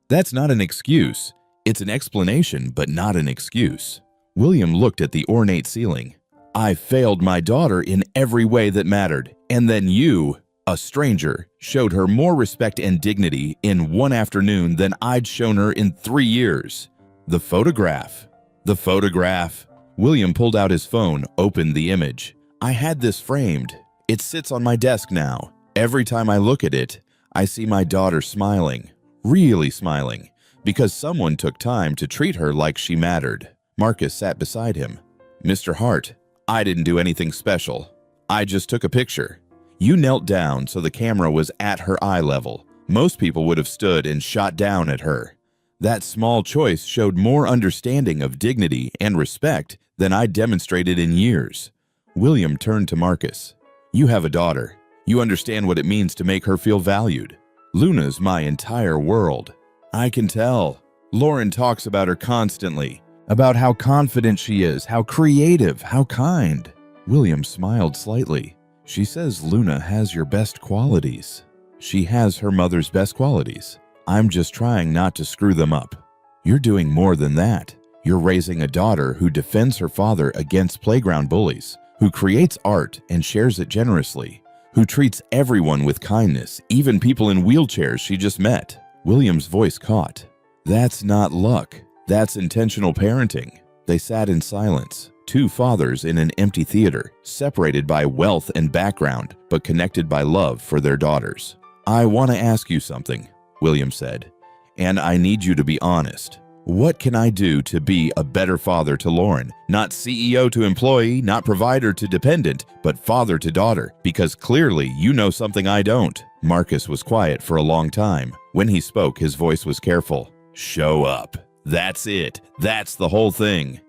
That's not an excuse. It's an explanation, but not an excuse." William looked at the ornate ceiling. "I failed my daughter in every way that mattered, and then you, a stranger, showed her more respect and dignity in one afternoon than I'd shown her in 3 years. The photograph. The photograph." William pulled out his phone, opened the image. "I had this framed. It sits on my desk now. Every time I look at it, I see my daughter smiling, really smiling, because someone took time to treat her like she mattered." Marcus sat beside him. "Mr. Hart, I didn't do anything special. I just took a picture. You knelt down so the camera was at her eye level. Most people would have stood and shot down at her. That small choice showed more understanding of dignity and respect than I'd demonstrated in years." William turned to Marcus. "You have a daughter. You understand what it means to make her feel valued. Luna's my entire world. I can tell. Lauren talks about her constantly, about how confident she is, how creative, how kind." William smiled slightly. "She says Luna has your best qualities." "She has her mother's best qualities. I'm just trying not to screw them up." "You're doing more than that. You're raising a daughter who defends her father against playground bullies, who creates art and shares it generously, who treats everyone with kindness, even people in wheelchairs she just met." William's voice caught. "That's not luck. That's intentional parenting." They sat in silence, two fathers in an empty theater, separated by wealth and background, but connected by love for their daughters. "I want to ask you something," William said, "and I need you to be honest. What can I do to be a better father to Lauren? Not CEO to employee, not provider to dependent, but father to daughter, because clearly you know something I don't." Marcus was quiet for a long time. When he spoke, his voice was careful. "Show up. That's it. That's the whole thing.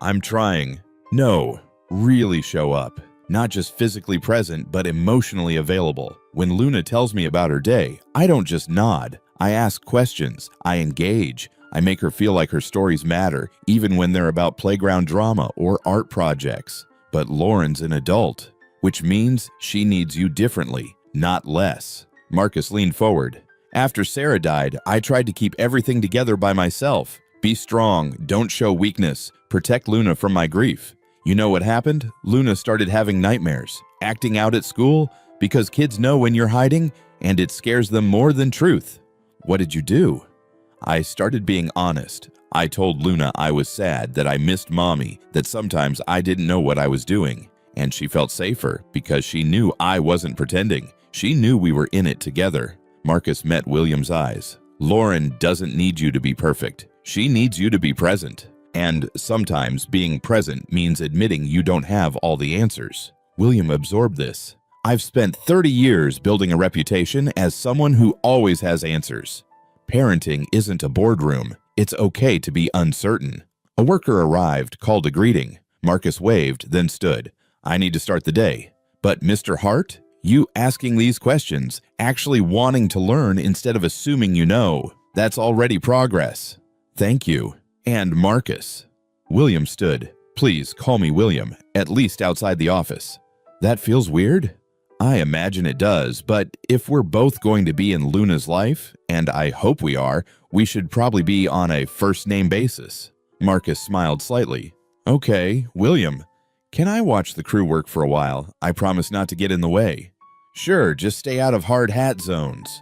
I'm trying. No, really show up. Not just physically present, but emotionally available. When Luna tells me about her day, I don't just nod. I ask questions. I engage. I make her feel like her stories matter, even when they're about playground drama or art projects. But Lauren's an adult, which means she needs you differently, not less." Marcus leaned forward. "After Sarah died, I tried to keep everything together by myself. Be strong, don't show weakness, protect Luna from my grief. You know what happened? Luna started having nightmares, acting out at school, because kids know when you're hiding, and it scares them more than truth. What did you do?" "I started being honest. I told Luna I was sad, that I missed mommy, that sometimes I didn't know what I was doing. And she felt safer because she knew I wasn't pretending. She knew we were in it together." Marcus met William's eyes. "Lauren doesn't need you to be perfect. She needs you to be present. And sometimes being present means admitting you don't have all the answers. William absorbed this. I've spent 30 years building a reputation as someone who always has answers. Parenting isn't a boardroom. It's okay to be uncertain. A worker arrived, called a greeting. Marcus waved, then stood. I need to start the day. But Mr. Hart, you asking these questions, actually wanting to learn instead of assuming you know, that's already progress. Thank you. And Marcus. William stood. Please call me William, at least outside the office. That feels weird? I imagine it does, but if we're both going to be in Luna's life, and I hope we are, we should probably be on a first-name basis. Marcus smiled slightly. Okay, William. Can I watch the crew work for a while? I promise not to get in the way. Sure, just stay out of hard hat zones.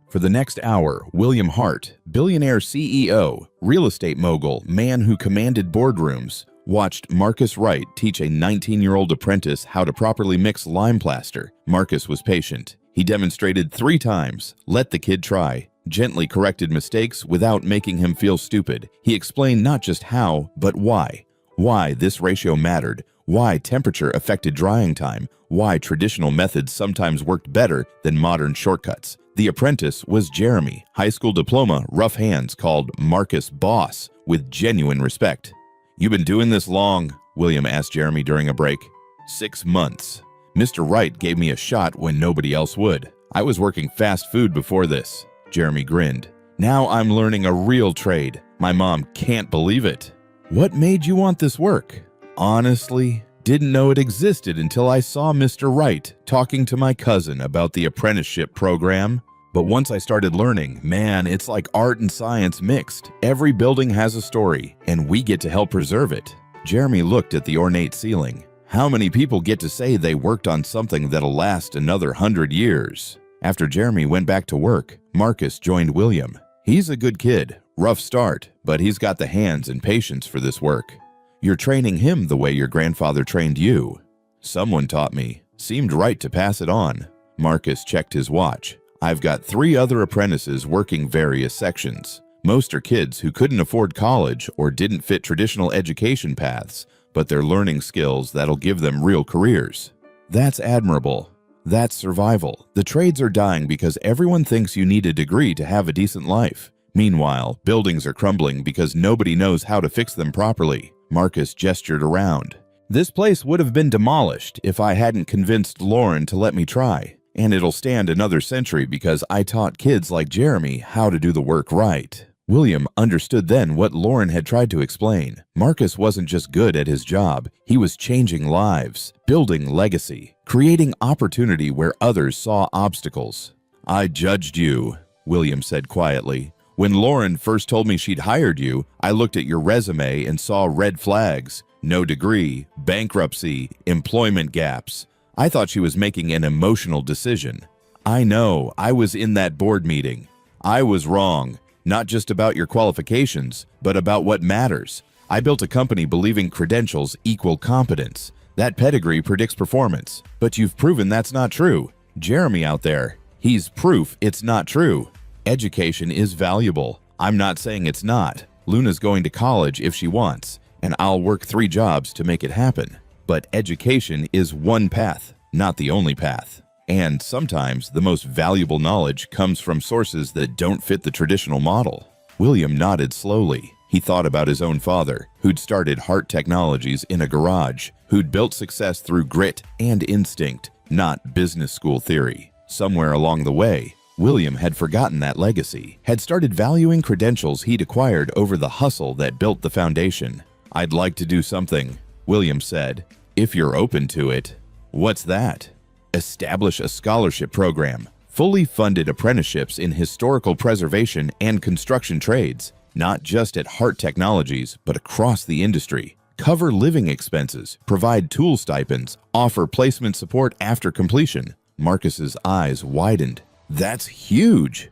For the next hour, William Hart, billionaire CEO, real estate mogul, man who commanded boardrooms, watched Marcus Wright teach a 19-year-old apprentice how to properly mix lime plaster. Marcus was patient. He demonstrated 3 times, let the kid try, gently corrected mistakes without making him feel stupid. He explained not just how, but why. Why this ratio mattered, why temperature affected drying time, why traditional methods sometimes worked better than modern shortcuts. The apprentice was Jeremy, high school diploma, rough hands, called Marcus Boss, with genuine respect. You been doing this long? William asked Jeremy during a break. 6 months. Mr. Wright gave me a shot when nobody else would. I was working fast food before this. Jeremy grinned. Now I'm learning a real trade. My mom can't believe it. What made you want this work? Honestly, didn't know it existed until I saw Mr. Wright talking to my cousin about the apprenticeship program. But once I started learning, man, it's like art and science mixed. Every building has a story, and we get to help preserve it. Jeremy looked at the ornate ceiling. How many people get to say they worked on something that'll last another 100 years? After Jeremy went back to work, Marcus joined William. He's a good kid, rough start, but he's got the hands and patience for this work. You're training him the way your grandfather trained you. Someone taught me. Seemed right to pass it on. Marcus checked his watch. I've got 3 other apprentices working various sections. Most are kids who couldn't afford college or didn't fit traditional education paths, but they're learning skills that'll give them real careers. That's admirable. That's survival. The trades are dying because everyone thinks you need a degree to have a decent life. Meanwhile, buildings are crumbling because nobody knows how to fix them properly. Marcus gestured around. This place would have been demolished if I hadn't convinced Lauren to let me try. And it'll stand another century because I taught kids like Jeremy how to do the work right. William understood then what Lauren had tried to explain. Marcus wasn't just good at his job, he was changing lives, building legacy, creating opportunity where others saw obstacles. I judged you, William said quietly. When Lauren first told me she'd hired you, I looked at your resume and saw red flags. No degree, bankruptcy, employment gaps. I thought she was making an emotional decision. I know, I was in that board meeting. I was wrong, not just about your qualifications, but about what matters. I built a company believing credentials equal competence. That pedigree predicts performance, but you've proven that's not true. Jeremy out there, he's proof it's not true. Education is valuable. I'm not saying it's not. Luna's going to college if she wants, and I'll work 3 jobs to make it happen. But education is one path, not the only path. And sometimes the most valuable knowledge comes from sources that don't fit the traditional model. William nodded slowly. He thought about his own father, who'd started Hart Technologies in a garage, who'd built success through grit and instinct, not business school theory. Somewhere along the way, William had forgotten that legacy, had started valuing credentials he'd acquired over the hustle that built the foundation. I'd like to do something, William said, if you're open to it. What's that? Establish a scholarship program, fully funded apprenticeships in historical preservation and construction trades, not just at Hart Technologies, but across the industry. Cover living expenses, provide tool stipends, offer placement support after completion. Marcus's eyes widened. That's huge.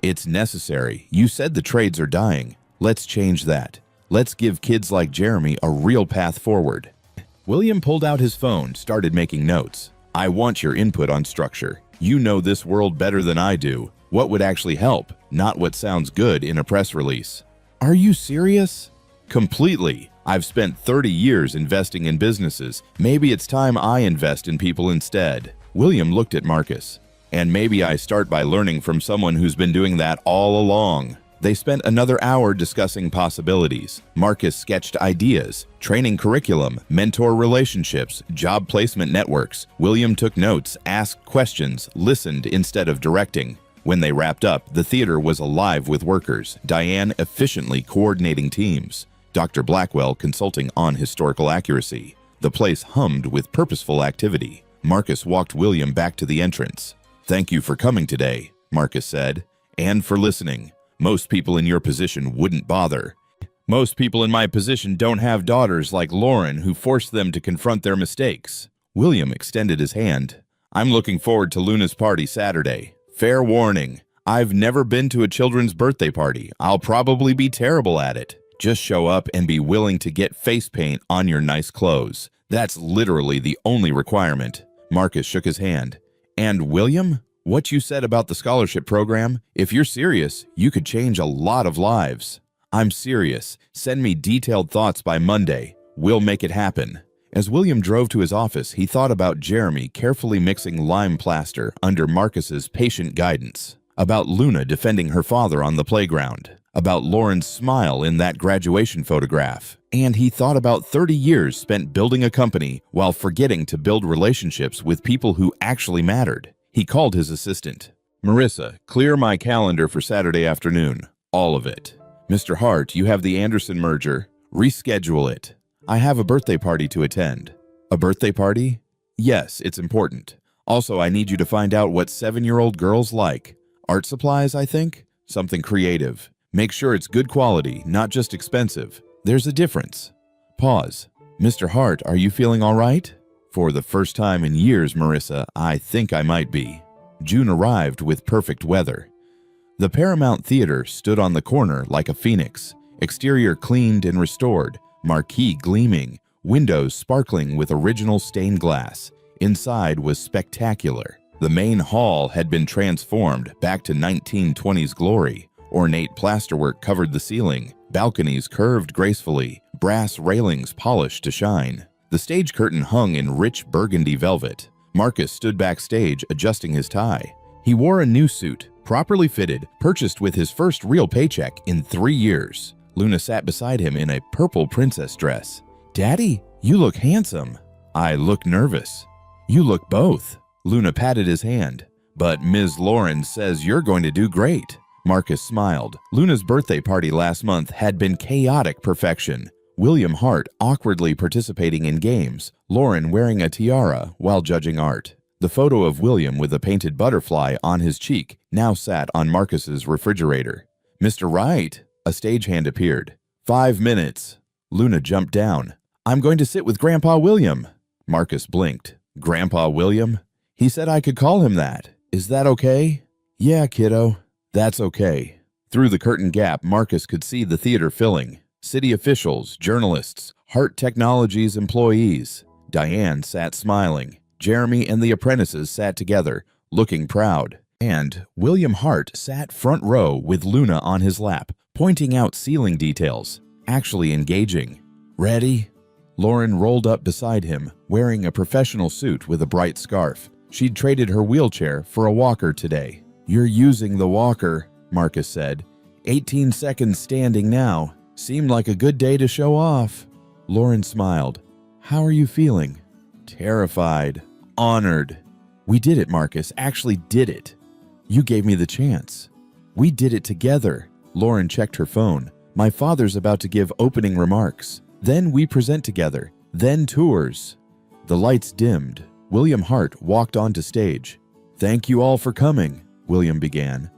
It's necessary. You said the trades are dying. Let's change that. Let's give kids like Jeremy a real path forward. William pulled out his phone, started making notes. I want your input on structure. You know this world better than I do. What would actually help, not what sounds good in a press release. Are you serious? Completely. I've spent 30 years investing in businesses. Maybe it's time I invest in people instead. William looked at Marcus. And maybe I start by learning from someone who's been doing that all along. They spent another hour discussing possibilities. Marcus sketched ideas, training curriculum, mentor relationships, job placement networks. William took notes, asked questions, listened instead of directing. When they wrapped up, the theater was alive with workers, Diane efficiently coordinating teams, Dr. Blackwell consulting on historical accuracy. The place hummed with purposeful activity. Marcus walked William back to the entrance. "Thank you for coming today," Marcus said, "and for listening. Most people in your position wouldn't bother. Most people in my position don't have daughters like Lauren who force them to confront their mistakes." William extended his hand. "I'm looking forward to Luna's party Saturday. Fair warning, I've never been to a children's birthday party. I'll probably be terrible at it. Just show up and be willing to get face paint on your nice clothes. That's literally the only requirement." Marcus shook his hand. "And William? What you said about the scholarship program, if you're serious, you could change a lot of lives." "I'm serious. Send me detailed thoughts by Monday. We'll make it happen." As William drove to his office, he thought about Jeremy carefully mixing lime plaster under Marcus's patient guidance, about Luna defending her father on the playground, about Lauren's smile in that graduation photograph, and he thought about 30 years spent building a company while forgetting to build relationships with people who actually mattered. He called his assistant. "Marissa, clear my calendar for Saturday afternoon. All of it. Mr. Hart, you have the Anderson merger. Reschedule it. I have a birthday party to attend." "A birthday party?" "Yes, it's important. Also, I need you to find out what 7-year-old girls like. Art supplies, I think? Something creative. Make sure it's good quality, not just expensive. There's a difference." Pause. "Mr. Hart, are you feeling all right?" "For the first time in years, Marissa, I think I might be." June arrived with perfect weather. The Paramount Theater stood on the corner like a phoenix, exterior cleaned and restored, marquee gleaming, windows sparkling with original stained glass. Inside was spectacular. The main hall had been transformed back to 1920s glory. Ornate plasterwork covered the ceiling, balconies curved gracefully, brass railings polished to shine. The stage curtain hung in rich burgundy velvet. Marcus stood backstage adjusting his tie. He wore a new suit, properly fitted, purchased with his first real paycheck in 3 years. Luna sat beside him in a purple princess dress. "Daddy, you look handsome." "I look nervous." "You look both." Luna patted his hand. "But Ms. Lauren says you're going to do great." Marcus smiled. Luna's birthday party last month had been chaotic perfection. William Hart awkwardly participating in games, Lauren wearing a tiara while judging art. The photo of William with a painted butterfly on his cheek now sat on Marcus's refrigerator. "Mr. Wright," a stagehand appeared. 5 minutes. Luna jumped down. "I'm going to sit with Grandpa William." Marcus blinked. "Grandpa William?" "He said I could call him that. Is that okay?" "Yeah, kiddo." "That's okay." Through the curtain gap, Marcus could see the theater filling. City officials, journalists, Hart Technologies employees. Diane sat smiling. Jeremy and the apprentices sat together, looking proud. And William Hart sat front row with Luna on his lap, pointing out ceiling details, actually engaging. "Ready?" Lauren rolled up beside him, wearing a professional suit with a bright scarf. She'd traded her wheelchair for a walker today. "You're using the walker," Marcus said. 18 seconds standing now. Seemed like a good day to show off." Lauren smiled. "How are you feeling?" "Terrified. Honored." "We did it, Marcus. Actually did it. You gave me the chance. We did it together." Lauren checked her phone. "My father's about to give opening remarks. Then we present together. Then tours." The lights dimmed. William Hart walked onto stage. "Thank you all for coming," William began.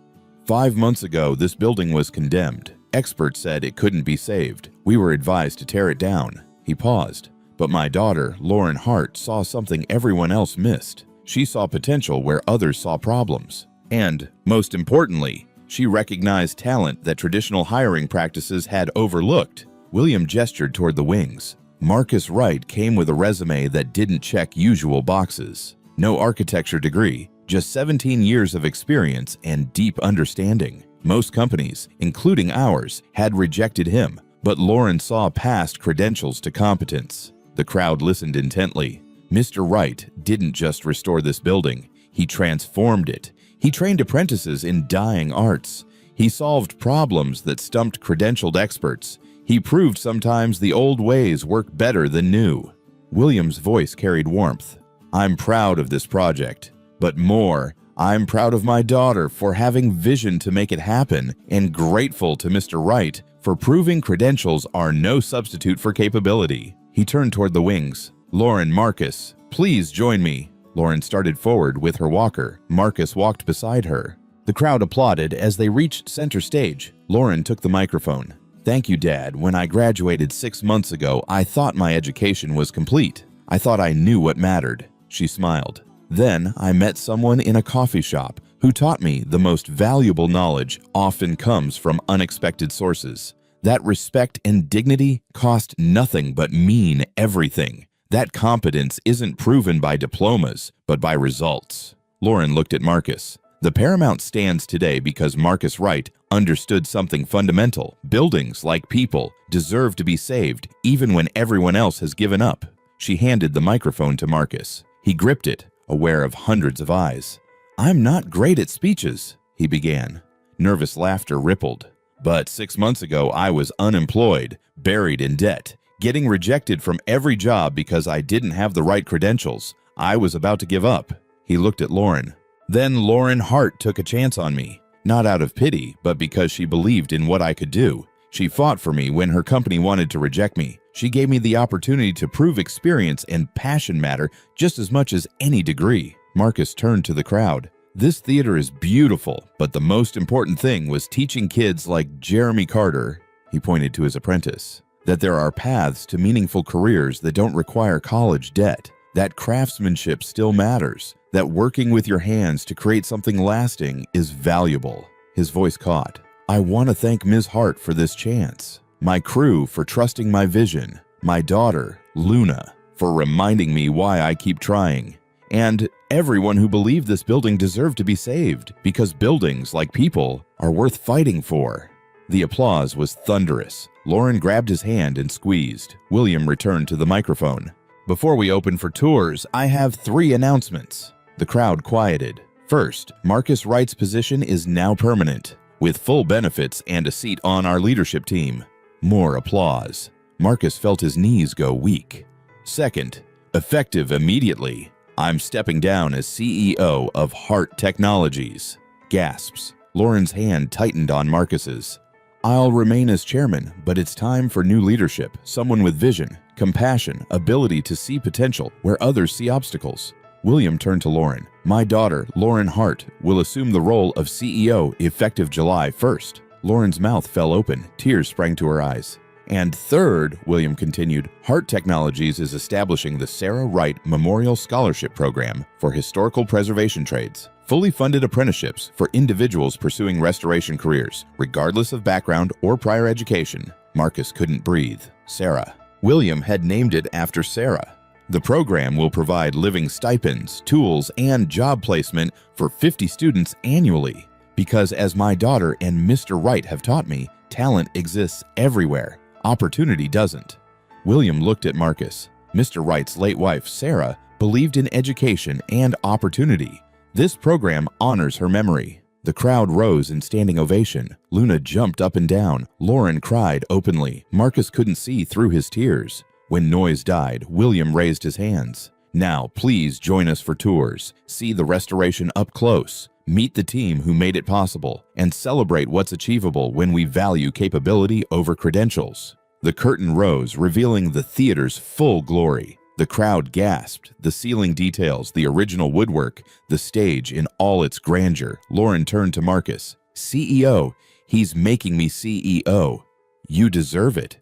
5 months ago, this building was condemned. Experts said it couldn't be saved. We were advised to tear it down." He paused. "But my daughter, Lauren Hart, saw something everyone else missed. She saw potential where others saw problems. And, most importantly, she recognized talent that traditional hiring practices had overlooked." William gestured toward the wings. Marcus Wright came with a resume that didn't check usual boxes. No architecture degree, just 17 years of experience and deep understanding. Most companies, including ours, had rejected him, But Lauren saw past credentials to competence. The crowd listened intently. Mr. Wright didn't just restore this building, he transformed it. He trained apprentices in dying arts. He solved problems that stumped credentialed experts. He proved sometimes the old ways work better than new. William's voice carried warmth. I'm proud of this project, but more, I'm proud of my daughter for having vision to make it happen, and grateful to Mr. Wright for proving credentials are no substitute for capability. He turned toward the wings. Lauren, Marcus, please join me. Lauren started forward with her walker. Marcus walked beside her. The crowd applauded as they reached center stage. Lauren took the microphone. Thank you, Dad. When I graduated 6 months ago, I thought my education was complete. I thought I knew what mattered. She smiled. Then I met someone in a coffee shop who taught me the most valuable knowledge often comes from unexpected sources. That respect and dignity cost nothing but mean everything. That competence isn't proven by diplomas, but by results. Lauren looked at Marcus. The Paramount stands today because Marcus Wright understood something fundamental. Buildings, like people, deserve to be saved even when everyone else has given up. She handed the microphone to Marcus. He gripped it, aware of hundreds of eyes. I'm not great at speeches, he began. Nervous laughter rippled. But 6 months ago, I was unemployed, buried in debt, getting rejected from every job because I didn't have the right credentials. I was about to give up. He looked at Lauren. Then Lauren Hart took a chance on me, not out of pity, but because she believed in what I could do. She fought for me when her company wanted to reject me. She gave me the opportunity to prove experience and passion matter just as much as any degree. Marcus turned to the crowd. This theater is beautiful, but the most important thing was teaching kids like Jeremy Carter, he pointed to his apprentice, that there are paths to meaningful careers that don't require college debt, that craftsmanship still matters, that working with your hands to create something lasting is valuable. His voice caught. I want to thank Ms. Hart for this chance, my crew for trusting my vision, my daughter, Luna, for reminding me why I keep trying, and everyone who believed this building deserved to be saved, because buildings, like people, are worth fighting for. The applause was thunderous. Lauren grabbed his hand and squeezed. William returned to the microphone. Before we open for tours, I have 3 announcements. The crowd quieted. First, Marcus Wright's position is now permanent, with full benefits and a seat on our leadership team. More applause. Marcus felt his knees go weak. Second, effective immediately, I'm stepping down as CEO of Hart Technologies. Gasps. Lauren's hand tightened on Marcus's. I'll remain as chairman, but it's time for new leadership, someone with vision, compassion, ability to see potential where others see obstacles. William turned to Lauren. My daughter, Lauren Hart, will assume the role of CEO effective July 1st. Lauren's mouth fell open. Tears sprang to her eyes. And third, William continued, Hart Technologies is establishing the Sarah Wright Memorial Scholarship Program for historical preservation trades. Fully funded apprenticeships for individuals pursuing restoration careers, regardless of background or prior education. Marcus couldn't breathe. Sarah. William had named it after Sarah. The program will provide living stipends, tools, and job placement for 50 students annually. Because as my daughter and Mr. Wright have taught me, talent exists everywhere. Opportunity doesn't. William looked at Marcus. Mr. Wright's late wife, Sarah, believed in education and opportunity. This program honors her memory. The crowd rose in standing ovation. Luna jumped up and down. Lauren cried openly. Marcus couldn't see through his tears. When noise died, William raised his hands. Now, please join us for tours. See the restoration up close. Meet the team who made it possible, and celebrate what's achievable when we value capability over credentials. The curtain rose, revealing the theater's full glory. The crowd gasped. The ceiling details, the original woodwork, the stage in all its grandeur. Lauren turned to Marcus. CEO, he's making me CEO. You deserve it.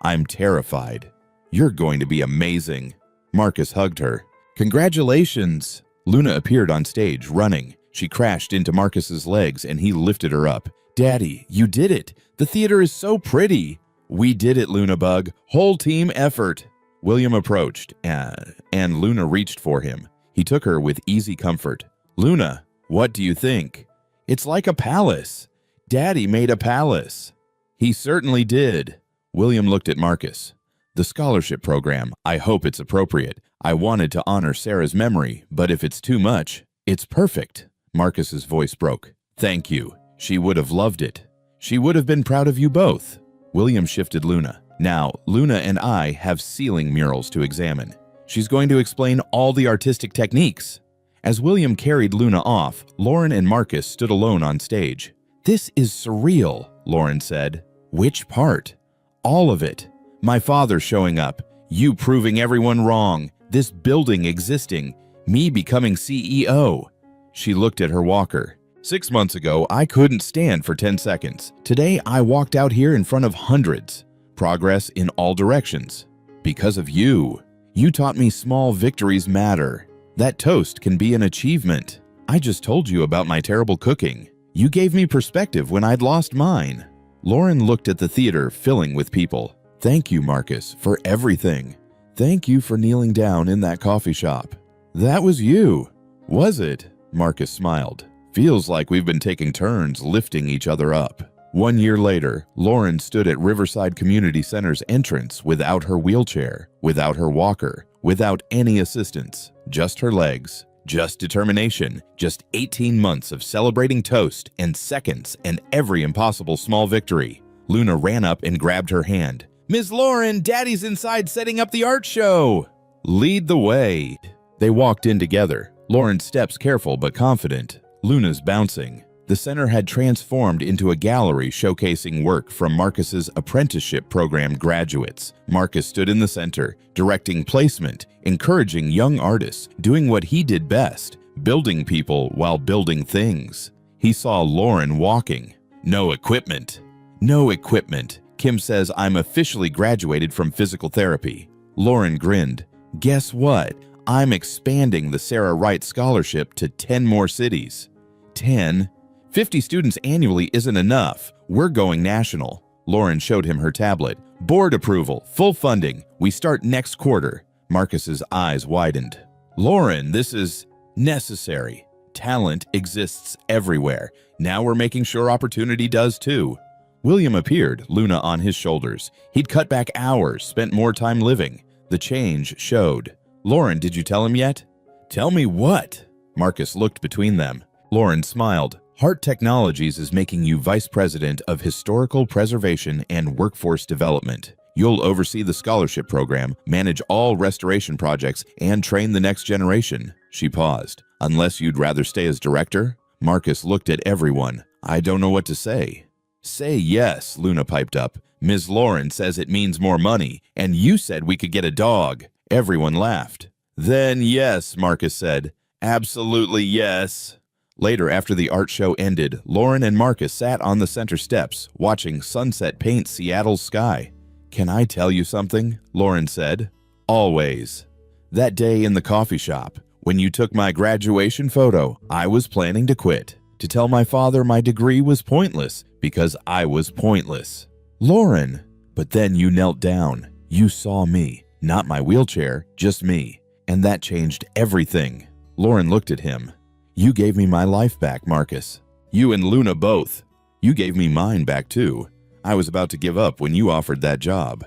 I'm terrified. You're going to be amazing. Marcus hugged her. Congratulations. Luna appeared on stage, running. She crashed into Marcus's legs and he lifted her up. Daddy, you did it. The theater is so pretty. We did it, Luna Bug. Whole team effort. William approached, and Luna reached for him. He took her with easy comfort. Luna, what do you think? It's like a palace. Daddy made a palace. He certainly did. William looked at Marcus. The scholarship program, I hope it's appropriate. I wanted to honor Sarah's memory, but if it's too much, it's perfect. Marcus's voice broke. Thank you. She would have loved it. She would have been proud of you both. William shifted Luna. Now, Luna and I have ceiling murals to examine. She's going to explain all the artistic techniques. As William carried Luna off, Lauren and Marcus stood alone on stage. This is surreal, Lauren said. Which part? All of it. My father showing up, you proving everyone wrong, this building existing, me becoming CEO. She looked at her walker. 6 months ago, I couldn't stand for 10 seconds. Today, I walked out here in front of hundreds. Progress in all directions. Because of you. You taught me small victories matter. That toast can be an achievement. I just told you about my terrible cooking. You gave me perspective when I'd lost mine. Lauren looked at the theater filling with people. Thank you, Marcus, for everything. Thank you for kneeling down in that coffee shop. That was you. Was it? Marcus smiled. Feels like we've been taking turns lifting each other up. 1 year later, Lauren stood at Riverside Community Center's entrance without her wheelchair, without her walker, without any assistance, just her legs, just determination, just 18 months of celebrating toast and seconds and every impossible small victory. Luna ran up and grabbed her hand. Ms. Lauren, Daddy's inside setting up the art show. Lead the way. They walked in together, Lauren's steps careful but confident, Luna's bouncing. The center had transformed into a gallery showcasing work from Marcus's apprenticeship program graduates. Marcus stood in the center, directing placement, encouraging young artists, doing what he did best, building people while building things. He saw Lauren walking. No equipment. No equipment. Kim says I'm officially graduated from physical therapy. Lauren grinned. Guess what? I'm expanding the Sarah Wright Scholarship to 10 more cities. 10? 50 students annually isn't enough. We're going national. Lauren showed him her tablet. Board approval, full funding. We start next quarter. Marcus's eyes widened. Lauren, this is necessary. Talent exists everywhere. Now we're making sure opportunity does too. William appeared, Luna on his shoulders. He'd cut back hours, spent more time living. The change showed. Lauren, did you tell him yet? Tell me what? Marcus looked between them. Lauren smiled. Hart Technologies is making you Vice President of Historical Preservation and Workforce Development. You'll oversee the scholarship program, manage all restoration projects, and train the next generation. She paused. Unless you'd rather stay as director? Marcus looked at everyone. I don't know what to say. Say yes, Luna piped up. Ms. Lauren says it means more money, and you said we could get a dog. Everyone laughed. Then yes, Marcus said. Absolutely yes. Later, after the art show ended, Lauren and Marcus sat on the center steps, watching sunset paint Seattle's sky. Can I tell you something? Lauren said. Always. That day in the coffee shop, when you took my graduation photo, I was planning to quit, to tell my father my degree was pointless because I was pointless. Lauren! But then you knelt down. You saw me, not my wheelchair, just me. And that changed everything. Lauren looked at him. You gave me my life back, Marcus. You and Luna both. You gave me mine back too. I was about to give up when you offered that job.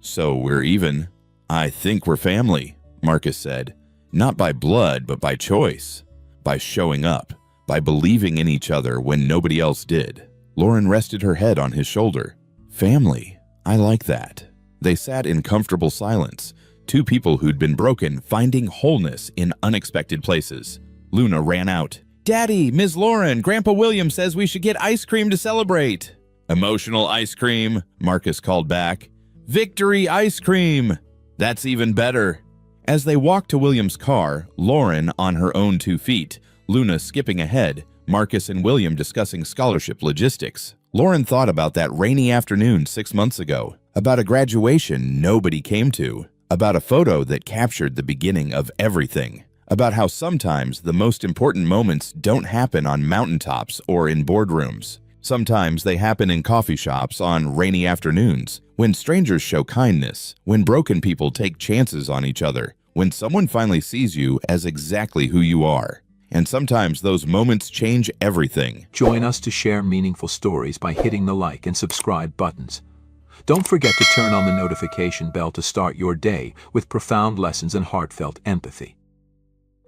So we're even. I think we're family, Marcus said. Not by blood, but by choice. By showing up. By believing in each other when nobody else did. Lauren rested her head on his shoulder. Family. I like that. They sat in comfortable silence. Two people who'd been broken, finding wholeness in unexpected places. Luna ran out. Daddy, Ms. Lauren, Grandpa William says we should get ice cream to celebrate. Emotional ice cream, Marcus called back. Victory ice cream. That's even better. As they walked to William's car, Lauren on her own 2 feet, Luna skipping ahead, Marcus and William discussing scholarship logistics. Lauren thought about that rainy afternoon 6 months ago, about a graduation nobody came to, about a photo that captured the beginning of everything. About how sometimes the most important moments don't happen on mountaintops or in boardrooms. Sometimes they happen in coffee shops on rainy afternoons, when strangers show kindness, when broken people take chances on each other, when someone finally sees you as exactly who you are. And sometimes those moments change everything. Join us to share meaningful stories by hitting the like and subscribe buttons. Don't forget to turn on the notification bell to start your day with profound lessons and heartfelt empathy.